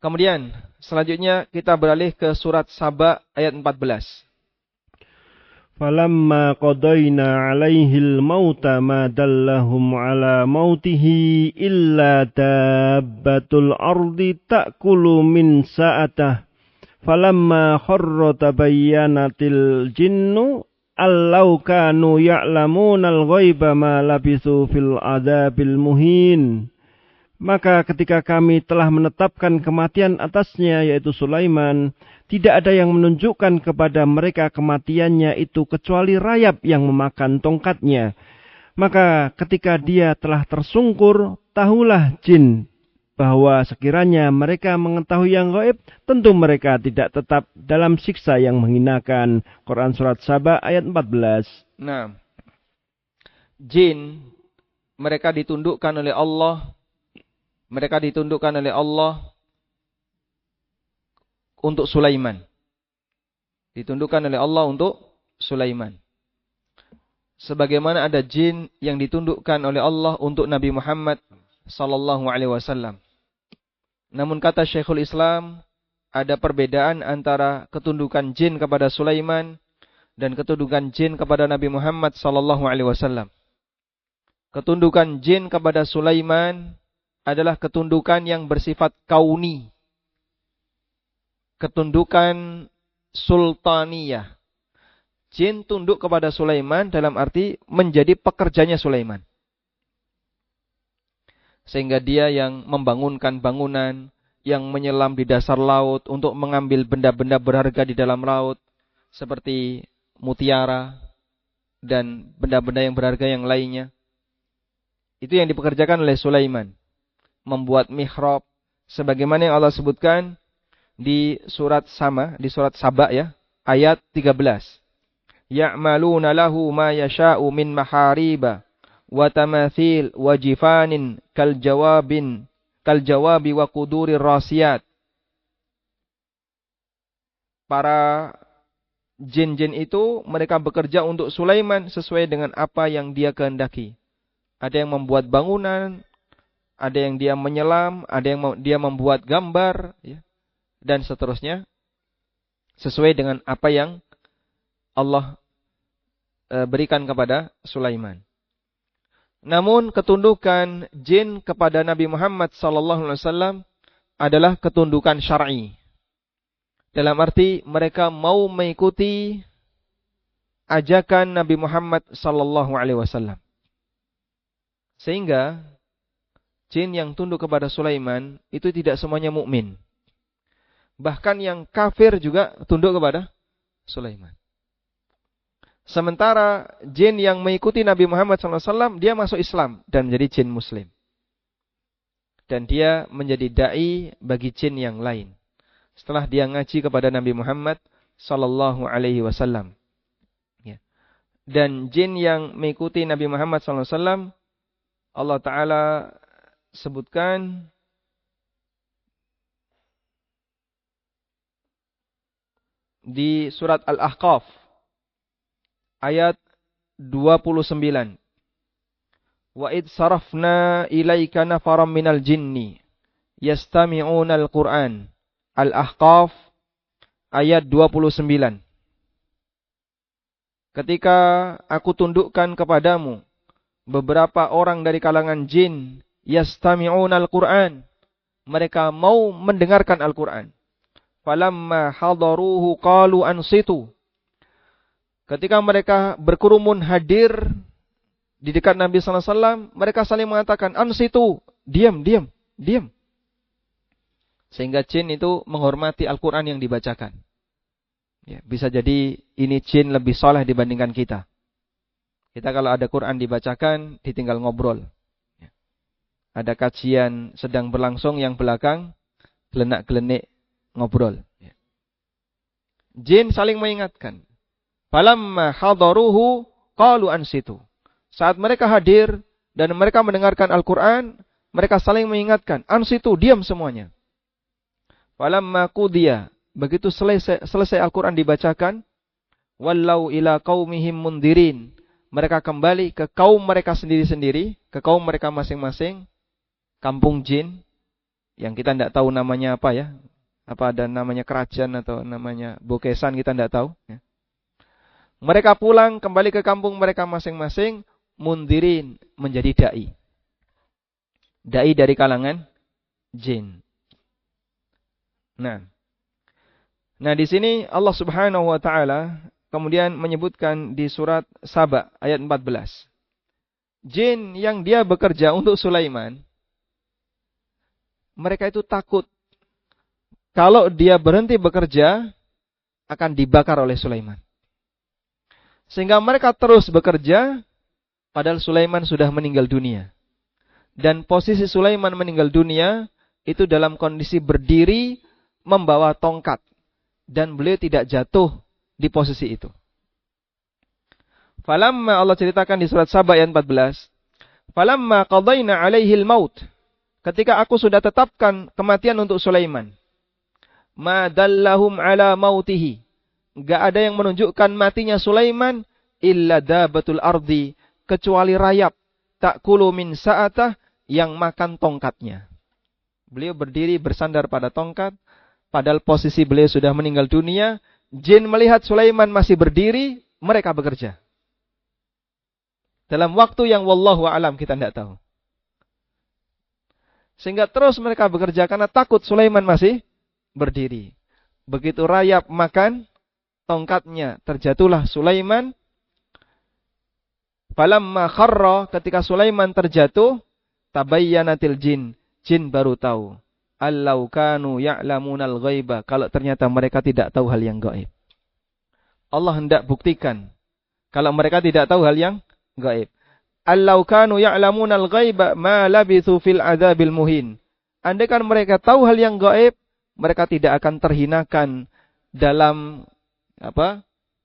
Kemudian selanjutnya kita beralih ke surat Saba ayat 14. Falamma qadayna 'alaihil mauta ma dallahum 'ala mautihi illa dabbatul ardi ta'kulu min sa'atah. Falamma kharra tabayyanatil jinnu allau kanu ya'lamunal ghaiba ma labithu fil 'adzabil muhin. Maka ketika kami telah menetapkan kematian atasnya, yaitu Sulaiman, tidak ada yang menunjukkan kepada mereka kematiannya itu kecuali rayap yang memakan tongkatnya. Maka ketika dia telah tersungkur, tahulah jin bahwa sekiranya mereka mengetahui yang gaib, tentu mereka tidak tetap dalam siksa yang menghinakan. Quran surat Saba ayat 14. Nah, jin mereka ditundukkan oleh Allah. Mereka ditundukkan oleh Allah untuk Sulaiman. Ditundukkan oleh Allah untuk Sulaiman. Sebagaimana ada jin yang ditundukkan oleh Allah untuk Nabi Muhammad sallallahu alaihi wasallam. Namun kata Syekhul Islam, ada perbedaan antara ketundukan jin kepada Sulaiman dan ketundukan jin kepada Nabi Muhammad sallallahu alaihi wasallam. Ketundukan jin kepada Sulaiman adalah ketundukan yang bersifat kauni. Ketundukan sultaniyah. Jin tunduk kepada Sulaiman dalam arti menjadi pekerjanya Sulaiman. Sehingga dia yang membangunkan bangunan, yang menyelam di dasar laut untuk mengambil benda-benda berharga di dalam laut, seperti mutiara dan benda-benda yang berharga yang lainnya. Itu yang dipekerjakan oleh Sulaiman. Membuat mihrab, sebagaimana yang Allah sebutkan di surat Saba ya, ayat 13. Ya'maluna lahu ma yasha'u min mahariba wa tamathil wa jifanin kal jawabi wa qudurir rasiyat. Para jin-jin itu mereka bekerja untuk Sulaiman sesuai dengan apa yang dia kehendaki. Ada yang membuat bangunan, ada yang dia menyelam, ada yang dia membuat gambar, ya, dan seterusnya sesuai dengan apa yang Allah berikan kepada Sulaiman. Namun ketundukan jin kepada Nabi Muhammad SAW adalah ketundukan syar'i. Dalam arti mereka mau mengikuti ajakan Nabi Muhammad SAW. Sehingga jin yang tunduk kepada Sulaiman itu tidak semuanya mukmin. Bahkan yang kafir juga tunduk kepada Sulaiman. Sementara jin yang mengikuti Nabi Muhammad SAW, dia masuk Islam dan menjadi jin Muslim. Dan dia menjadi da'i bagi jin yang lain. Setelah dia ngaji kepada Nabi Muhammad SAW. Ya. Dan jin yang mengikuti Nabi Muhammad SAW, Allah Ta'ala sebutkan di surat Al-Ahqaf ayat 29. Wa id sarafna ilaika nafaram minal jinni yastami'una al-Qur'an. Al-Ahqaf ayat 29. Ketika aku tundukkan kepadamu beberapa orang dari kalangan jin yastami'una al-Qur'an, mereka mau mendengarkan Al-Qur'an. Falamma hadaruhu qalu ansitu. Ketika mereka berkerumun hadir di dekat Nabi sallallahu alaihi wasallam, mereka saling mengatakan ansitu, diam. Sehingga jin itu menghormati Al-Qur'an yang dibacakan. Ya, bisa jadi ini jin lebih saleh dibandingkan kita. Kita kalau ada Quran dibacakan, ditinggal ngobrol. Ya. Ada kajian sedang berlangsung yang belakang, gelenak-gelenik ngobrol. Ya. Jin saling mengingatkan. Falamma hadaruhu qalu ansitu. Saat mereka hadir dan mereka mendengarkan Al-Quran, mereka saling mengingatkan, ansitu, diam semuanya. Falamma qudiya, begitu selesai Al-Quran dibacakan, wallau ila qaumihim mundirin. Mereka kembali ke kaum mereka sendiri-sendiri, ke kaum mereka masing-masing, kampung jin, yang kita tidak tahu namanya apa ya. Apa ada namanya kerajaan atau namanya bokesan, kita tidak tahu. Ya. Mereka pulang kembali ke kampung mereka masing-masing, mundirin, menjadi da'i. Da'i dari kalangan jin. Nah di sini Allah Subhanahu wa taala kemudian menyebutkan di surat Saba ayat 14. Jin yang dia bekerja untuk Sulaiman, mereka itu takut kalau dia berhenti bekerja akan dibakar oleh Sulaiman. Sehingga mereka terus bekerja, padahal Sulaiman sudah meninggal dunia. Dan posisi Sulaiman meninggal dunia, itu dalam kondisi berdiri, membawa tongkat. Dan beliau tidak jatuh di posisi itu. Falamma Allah ceritakan di surat Saba ayat 14. Falamma qadayna alaihil maut. Ketika aku sudah tetapkan kematian untuk Sulaiman. Ma dallahum ala mautihi. Gak ada yang menunjukkan matinya Sulaiman illa dabatul ardi, kecuali rayap ta'kulu min sa'atah yang makan tongkatnya. Beliau berdiri bersandar pada tongkat, padahal posisi beliau sudah meninggal dunia. Jin melihat Sulaiman masih berdiri, mereka bekerja. Dalam waktu yang wallahu a'lam kita tidak tahu. Sehingga terus mereka bekerja karena takut Sulaiman masih berdiri. Begitu rayap makan tongkatnya, terjatuhlah Sulaiman. Falamma kharra, ketika Sulaiman terjatuh, tabayyanatil jin. Jin baru tahu. Allau kanu ya'lamunal ghaiba. Kalau ternyata mereka tidak tahu hal yang gaib. Allah hendak buktikan. Kalau mereka tidak tahu hal yang gaib. Allau kanu ya'lamunal ghaiba ma labithu fil adzabil muhin. Andaikan mereka tahu hal yang gaib, mereka tidak akan terhinakan dalam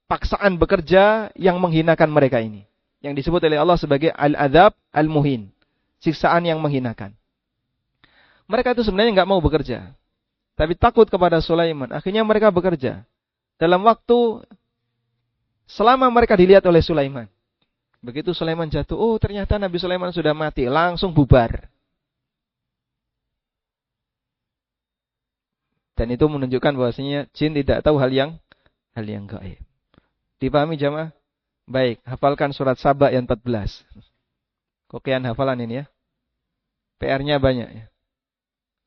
paksaan bekerja yang menghinakan mereka ini. Yang disebut oleh Allah sebagai al-adzab al-muhin. Siksaan yang menghinakan. Mereka itu sebenarnya nggak mau bekerja. Tapi takut kepada Sulaiman. Akhirnya mereka bekerja. Dalam waktu selama mereka dilihat oleh Sulaiman. Begitu Sulaiman jatuh, oh ternyata Nabi Sulaiman sudah mati. Langsung bubar. Dan itu menunjukkan bahwasanya jin tidak tahu hal yang gaib. Dipahami jamaah? Baik, hafalkan surat Saba yang 14. Kokean hafalan ini ya. PR-nya banyak ya.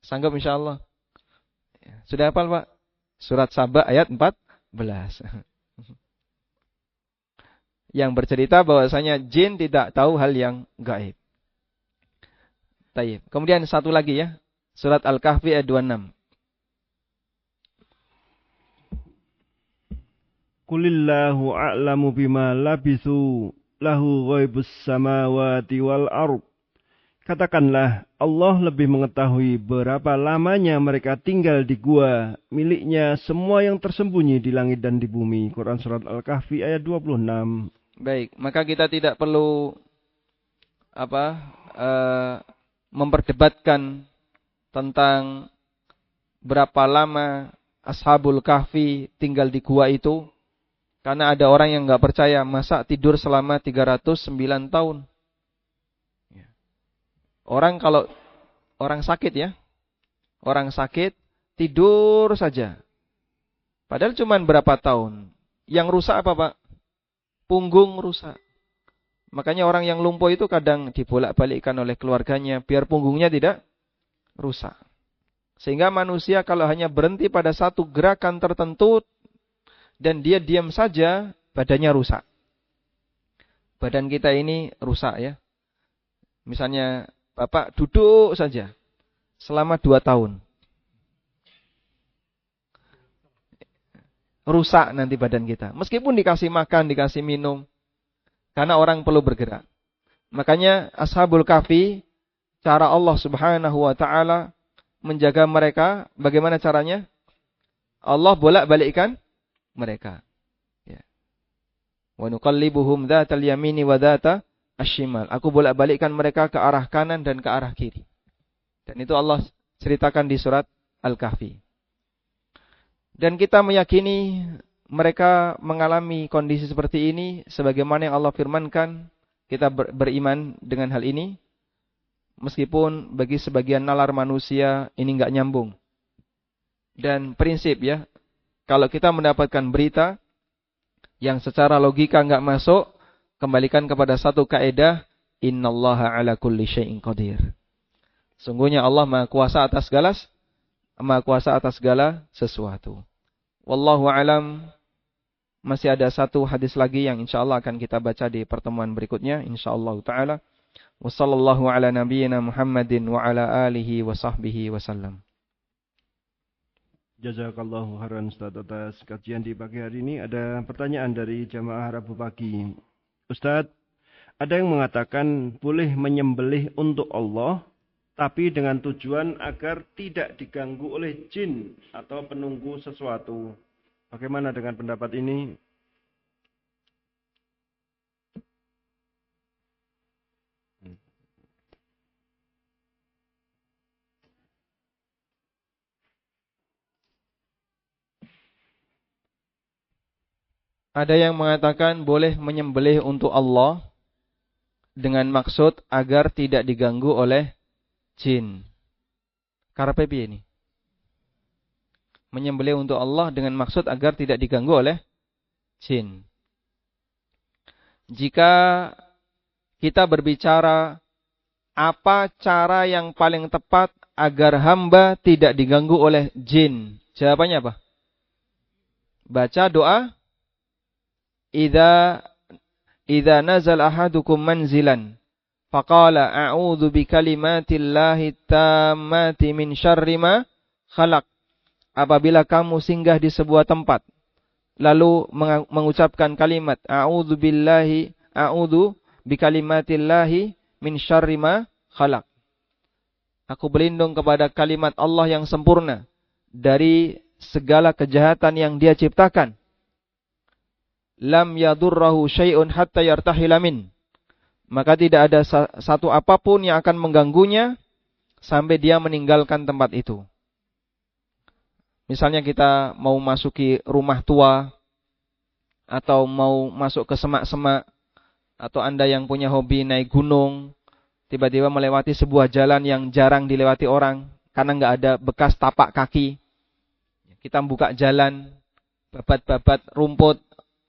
Sanggup insyaallah. Sudah hafal Pak? Surat Saba ayat 14. Yang bercerita bahwasanya jin tidak tahu hal yang gaib. Taib. Kemudian satu lagi ya. Surat Al-Kahfi ayat 26. Qulillahu a'lamu bima labisu lahu ghaibus samawati wal ard. Katakanlah, Allah lebih mengetahui berapa lamanya mereka tinggal di gua miliknya semua yang tersembunyi di langit dan di bumi. Quran Surat Al-Kahfi ayat 26. Baik, maka kita tidak perlu memperdebatkan tentang berapa lama Ashabul Kahfi tinggal di gua itu. Karena ada orang yang nggak percaya, masa tidur selama 309 tahun. Kalau orang sakit ya, orang sakit tidur saja. Padahal cuma berapa tahun. Yang rusak apa Pak? Punggung rusak. Makanya orang yang lumpuh itu kadang dibolak-balikkan oleh keluarganya biar punggungnya tidak rusak. Sehingga manusia kalau hanya berhenti pada satu gerakan tertentu dan dia diam saja, badannya rusak. Badan kita ini rusak ya. Misalnya Bapak duduk saja selama 2 tahun. Rusak nanti badan kita. Meskipun dikasih makan, dikasih minum. Karena orang perlu bergerak. Makanya Ashabul Kahfi, cara Allah Subhanahu wa ta'ala menjaga mereka, bagaimana caranya? Allah bolak-balikkan mereka. Ya. Wa nuqallibuhum dzatal yamini wa dzata asy-syimal. Aku bolak-balikkan mereka ke arah kanan dan ke arah kiri. Dan itu Allah ceritakan di surat Al-Kahfi. Dan kita meyakini mereka mengalami kondisi seperti ini sebagaimana yang Allah firmankan. Kita beriman dengan hal ini. Meskipun bagi sebagian nalar manusia ini enggak nyambung. Dan prinsip ya, kalau kita mendapatkan berita yang secara logika enggak masuk, kembalikan kepada satu kaidah, innallaha ala kulli syai'in qadir. Sungguhnya Allah Maha Kuasa atas segala sesuatu. Wallahu alam. Masih ada satu hadis lagi yang insyaallah akan kita baca di pertemuan berikutnya insyaallah taala. Wassallallahu ala nabiyyina Muhammadin wa ala alihi wa sahbihi wasallam. Jazakallahu khairan Ustaz atas kajian di pagi hari ini. Ada pertanyaan dari jamaah Rabu pagi. Ustaz, ada yang mengatakan boleh menyembelih untuk Allah, tapi dengan tujuan agar tidak diganggu oleh jin atau penunggu sesuatu. Bagaimana dengan pendapat ini? Ada yang mengatakan boleh menyembelih untuk Allah dengan maksud agar tidak diganggu oleh jin. Karepe piye ini? Menyembelih untuk Allah dengan maksud agar tidak diganggu oleh jin. Jika kita berbicara apa cara yang paling tepat agar hamba tidak diganggu oleh jin, jawabannya apa? Baca doa, idza nazal ahadukum manzilan faqala a'udzu bikalimatillahi tammati min syarri ma khalaq. Apabila kamu singgah di sebuah tempat lalu mengucapkan kalimat a'udzu bikalimatillahi min syarri ma khalaq. Aku berlindung kepada kalimat Allah yang sempurna dari segala kejahatan yang Dia ciptakan. Lam yadurrahu syai'un hatta yartahila min. Maka tidak ada satu apapun yang akan mengganggunya sampai dia meninggalkan tempat itu. Misalnya kita mau masuki rumah tua, atau mau masuk ke semak-semak, atau Anda yang punya hobi naik gunung, tiba-tiba melewati sebuah jalan yang jarang dilewati orang, karena nggak ada bekas tapak kaki. Kita buka jalan, babat-babat rumput,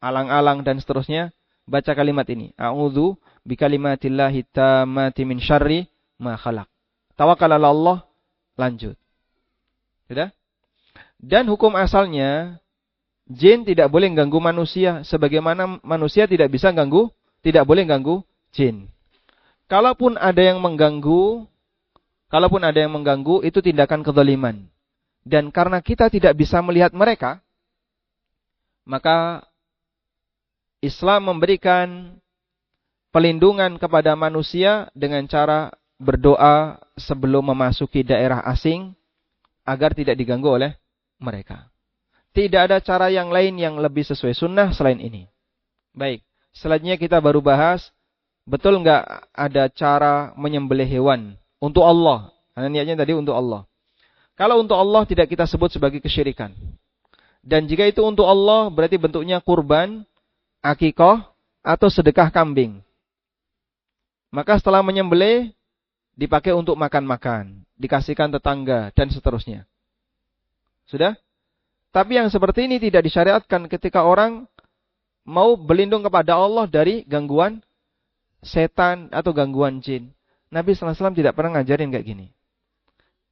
alang-alang dan seterusnya, baca kalimat ini. A'udzu bikalimatillahi tammati min syarri ma khalaq. Tawakkal 'ala Allah, lanjut. Sudah? Dan hukum asalnya, jin tidak boleh ganggu manusia, sebagaimana manusia tidak boleh ganggu jin. Kalaupun ada yang mengganggu, itu tindakan kezaliman. Dan karena kita tidak bisa melihat mereka, maka Islam memberikan pelindungan kepada manusia dengan cara berdoa sebelum memasuki daerah asing agar tidak diganggu oleh mereka. Tidak ada cara yang lain yang lebih sesuai sunnah selain ini. Baik, selanjutnya kita baru bahas, betul nggak ada cara menyembelih hewan untuk Allah? Karena niatnya tadi untuk Allah. Kalau untuk Allah tidak kita sebut sebagai kesyirikan. Dan jika itu untuk Allah berarti bentuknya kurban, akikah, atau sedekah kambing. Maka setelah menyembelih, dipakai untuk makan-makan, dikasihkan tetangga, dan seterusnya. Sudah? Tapi yang seperti ini tidak disyariatkan ketika orang mau berlindung kepada Allah dari gangguan setan atau gangguan jin. Nabi SAW tidak pernah ngajarin kayak gini.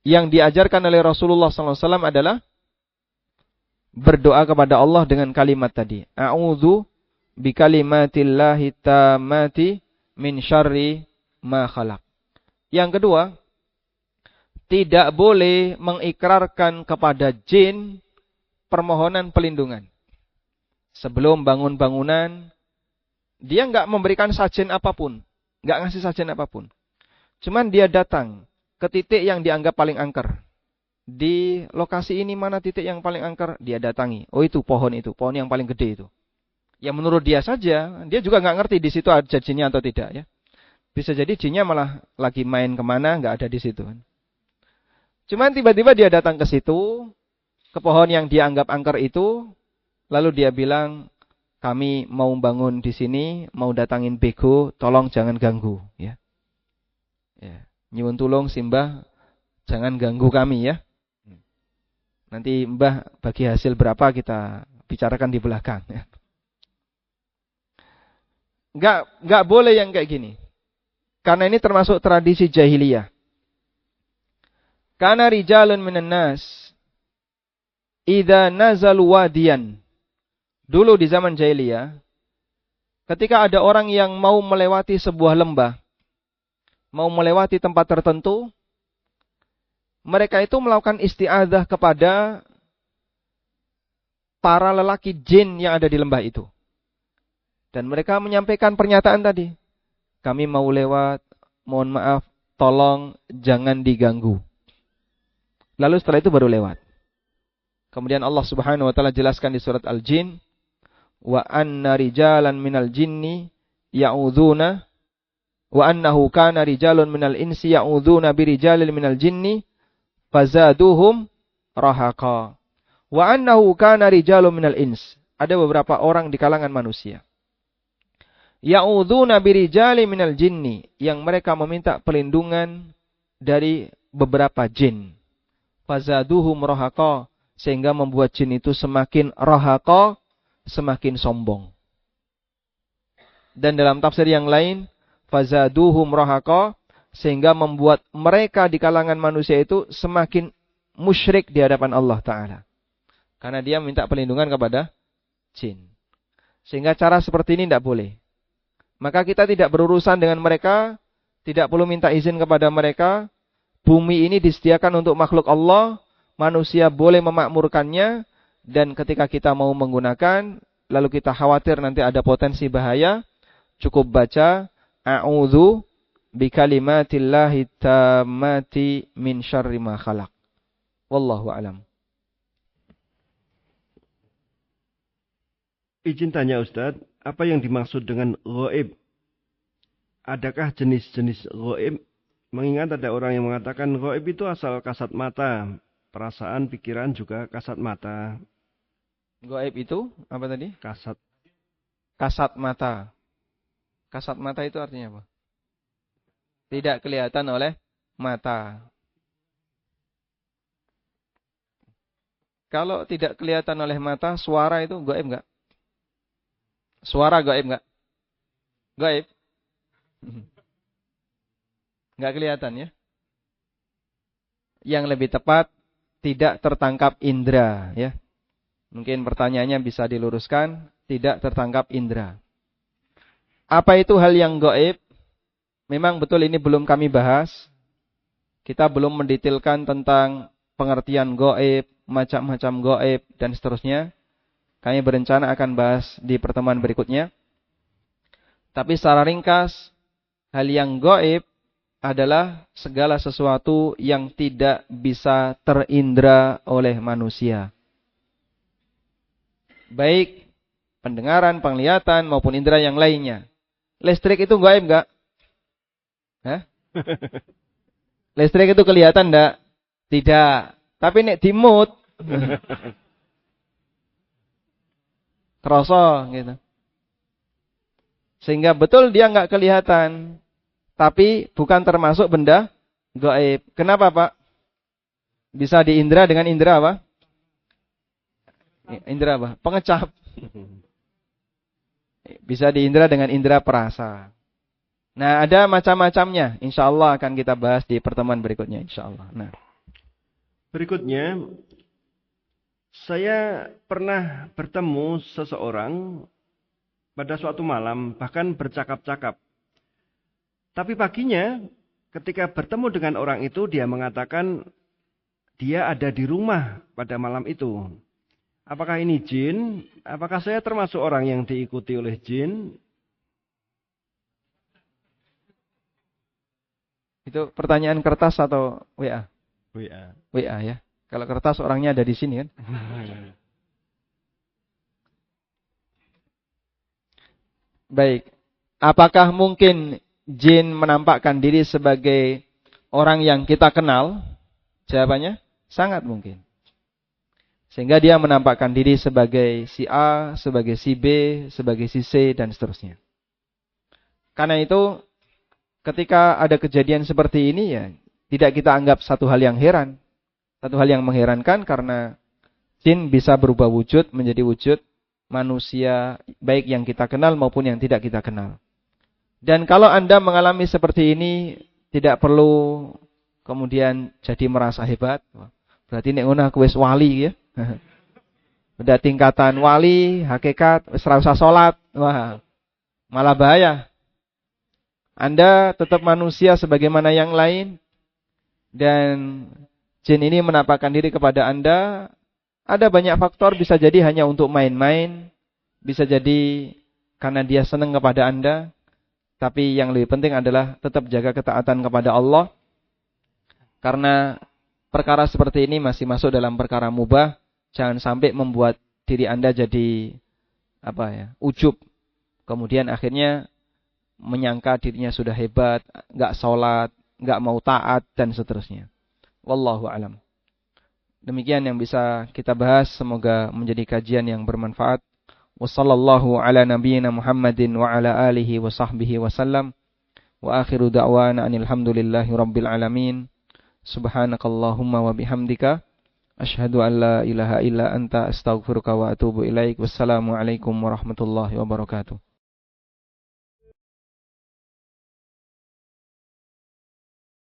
Yang diajarkan oleh Rasulullah SAW adalah berdoa kepada Allah dengan kalimat tadi. A'udzu bikalimatillahi tammati min syarri ma khalaq. Yang kedua, tidak boleh mengikrarkan kepada jin permohonan pelindungan. Sebelum bangun bangunan, dia enggak memberikan sajen apapun, enggak ngasih sajen apapun. Cuman dia datang ke titik yang dianggap paling angker. Di lokasi ini mana titik yang paling angker, dia datangi. Oh itu pohon yang paling gede itu. Ya menurut dia saja, dia juga nggak ngerti di situ ada jinnya atau tidak ya. Bisa jadi jinnya malah lagi main kemana, nggak ada di situ. Cuman tiba-tiba dia datang ke situ, ke pohon yang dianggap angker itu, lalu dia bilang, kami mau bangun di sini, mau datangin bego, tolong jangan ganggu, ya. Ya, nyuwun tulung simbah, jangan ganggu kami ya. Nanti Mbah bagi hasil berapa kita bicarakan di belakang. Ya. Nggak boleh yang kayak gini. Karena ini termasuk tradisi jahiliyah. Kana rijalun minan nas idza nazalu wadiyan. Dulu di zaman jahiliyah, ketika ada orang yang mau melewati sebuah lembah, mau melewati tempat tertentu, mereka itu melakukan isti'adzah kepada para lelaki jin yang ada di lembah itu. Dan mereka menyampaikan pernyataan tadi. Kami mau lewat, mohon maaf, tolong jangan diganggu. Lalu setelah itu baru lewat. Kemudian Allah Subhanahu wa taala jelaskan di surat Al-Jin, wa anna rijalan minal jinni ya'udzuna wa annahu kana rijalun minal insi ya'udzuna birijalin minal jinni fazaduhum rahaqa. Wa annahu kana rijalun minal ins. Ada beberapa orang di kalangan manusia. Ya'udzuna birijali minal jinni, yang mereka meminta perlindungan dari beberapa jin. fazaduhum rahaqa, sehingga membuat jin itu semakin rahaqa, semakin sombong. Dan dalam tafsir yang lain, fazaduhum rahaqa, sehingga membuat mereka di kalangan manusia itu semakin musyrik di hadapan Allah Ta'ala. Karena dia minta perlindungan kepada jin. Sehingga cara seperti ini tidak boleh. Maka kita tidak berurusan dengan mereka, tidak perlu minta izin kepada mereka. Bumi ini disediakan untuk makhluk Allah, manusia boleh memakmurkannya, dan ketika kita mau menggunakan, lalu kita khawatir nanti ada potensi bahaya, cukup baca, a'udzu bikalimatillahi tammati min syarri ma khalaq. Wallahu a'lam. Izin tanya Ustaz, apa yang dimaksud dengan ghaib? Adakah jenis-jenis ghaib? Mengingat ada orang yang mengatakan ghaib itu asal kasat mata. Perasaan, pikiran juga kasat mata. Ghaib itu apa tadi? Kasat mata. Kasat mata itu artinya apa? Tidak kelihatan oleh mata. Kalau tidak kelihatan oleh mata, suara itu gaib enggak? Suara gaib enggak? Gaib? Enggak kelihatan ya? Yang lebih tepat, tidak tertangkap indera ya. Mungkin pertanyaannya bisa diluruskan, tidak tertangkap indera. Apa itu hal yang gaib? Memang betul ini belum kami bahas. Kita belum mendetailkan tentang pengertian gaib, macam-macam gaib, dan seterusnya. Kami berencana akan bahas di pertemuan berikutnya. Tapi secara ringkas, hal yang gaib adalah segala sesuatu yang tidak bisa terindra oleh manusia. Baik pendengaran, penglihatan, maupun indera yang lainnya. Listrik itu gaib enggak? Hah? Listrik itu kelihatan enggak? Tidak. Tapi nek dimut kerasa gitu. Sehingga betul dia enggak kelihatan, tapi bukan termasuk benda gaib. Kenapa, Pak? Bisa diindra dengan indera apa? Indera apa? Pengecap. Bisa diindra dengan indera perasa. Nah, ada macam-macamnya. InsyaAllah akan kita bahas di pertemuan berikutnya. InsyaAllah. Nah. Berikutnya, saya pernah bertemu seseorang pada suatu malam, bahkan bercakap-cakap. Tapi paginya, ketika bertemu dengan orang itu, dia mengatakan dia ada di rumah pada malam itu. Apakah ini jin? Apakah saya termasuk orang yang diikuti oleh jin? Itu pertanyaan kertas atau WA? WA. WA ya. Kalau kertas orangnya ada di sini kan? Baik. Apakah mungkin jin menampakkan diri sebagai orang yang kita kenal? Jawabannya sangat mungkin. Sehingga dia menampakkan diri sebagai si A, sebagai si B, sebagai si C, dan seterusnya. Karena itu, ketika ada kejadian seperti ini, ya tidak kita anggap satu hal yang heran. Satu hal yang mengherankan karena jin bisa berubah wujud menjadi wujud manusia, baik yang kita kenal maupun yang tidak kita kenal. Dan kalau Anda mengalami seperti ini, tidak perlu kemudian jadi merasa hebat. Berarti nek ngono aku wis wali ya. Udah tingkatan wali, hakikat, wis ora usah salat. Wah, malah bahaya. Anda tetap manusia sebagaimana yang lain. Dan jin ini menampakkan diri kepada Anda. Ada banyak faktor, bisa jadi hanya untuk main-main. Bisa jadi karena dia senang kepada Anda. Tapi yang lebih penting adalah tetap jaga ketaatan kepada Allah. Karena perkara seperti ini masih masuk dalam perkara mubah. Jangan sampai membuat diri Anda jadi ujub. Kemudian akhirnya menyangka dirinya sudah hebat, enggak salat, enggak mau taat, dan seterusnya. Wallahu alam. Demikian yang bisa kita bahas. Semoga menjadi kajian yang bermanfaat. Wassallallahu ala nabiyyina Muhammadin wa ala alihi wa sahbihi wa sallam. Wa akhiru da'wana anil hamdulillahi rabbil alamin. Subhanakallahumma wa bihamdika asyhadu an la ilaha illa anta astaghfiruka wa atubu ilaik. Wassalamualaikum warahmatullahi wabarakatuh.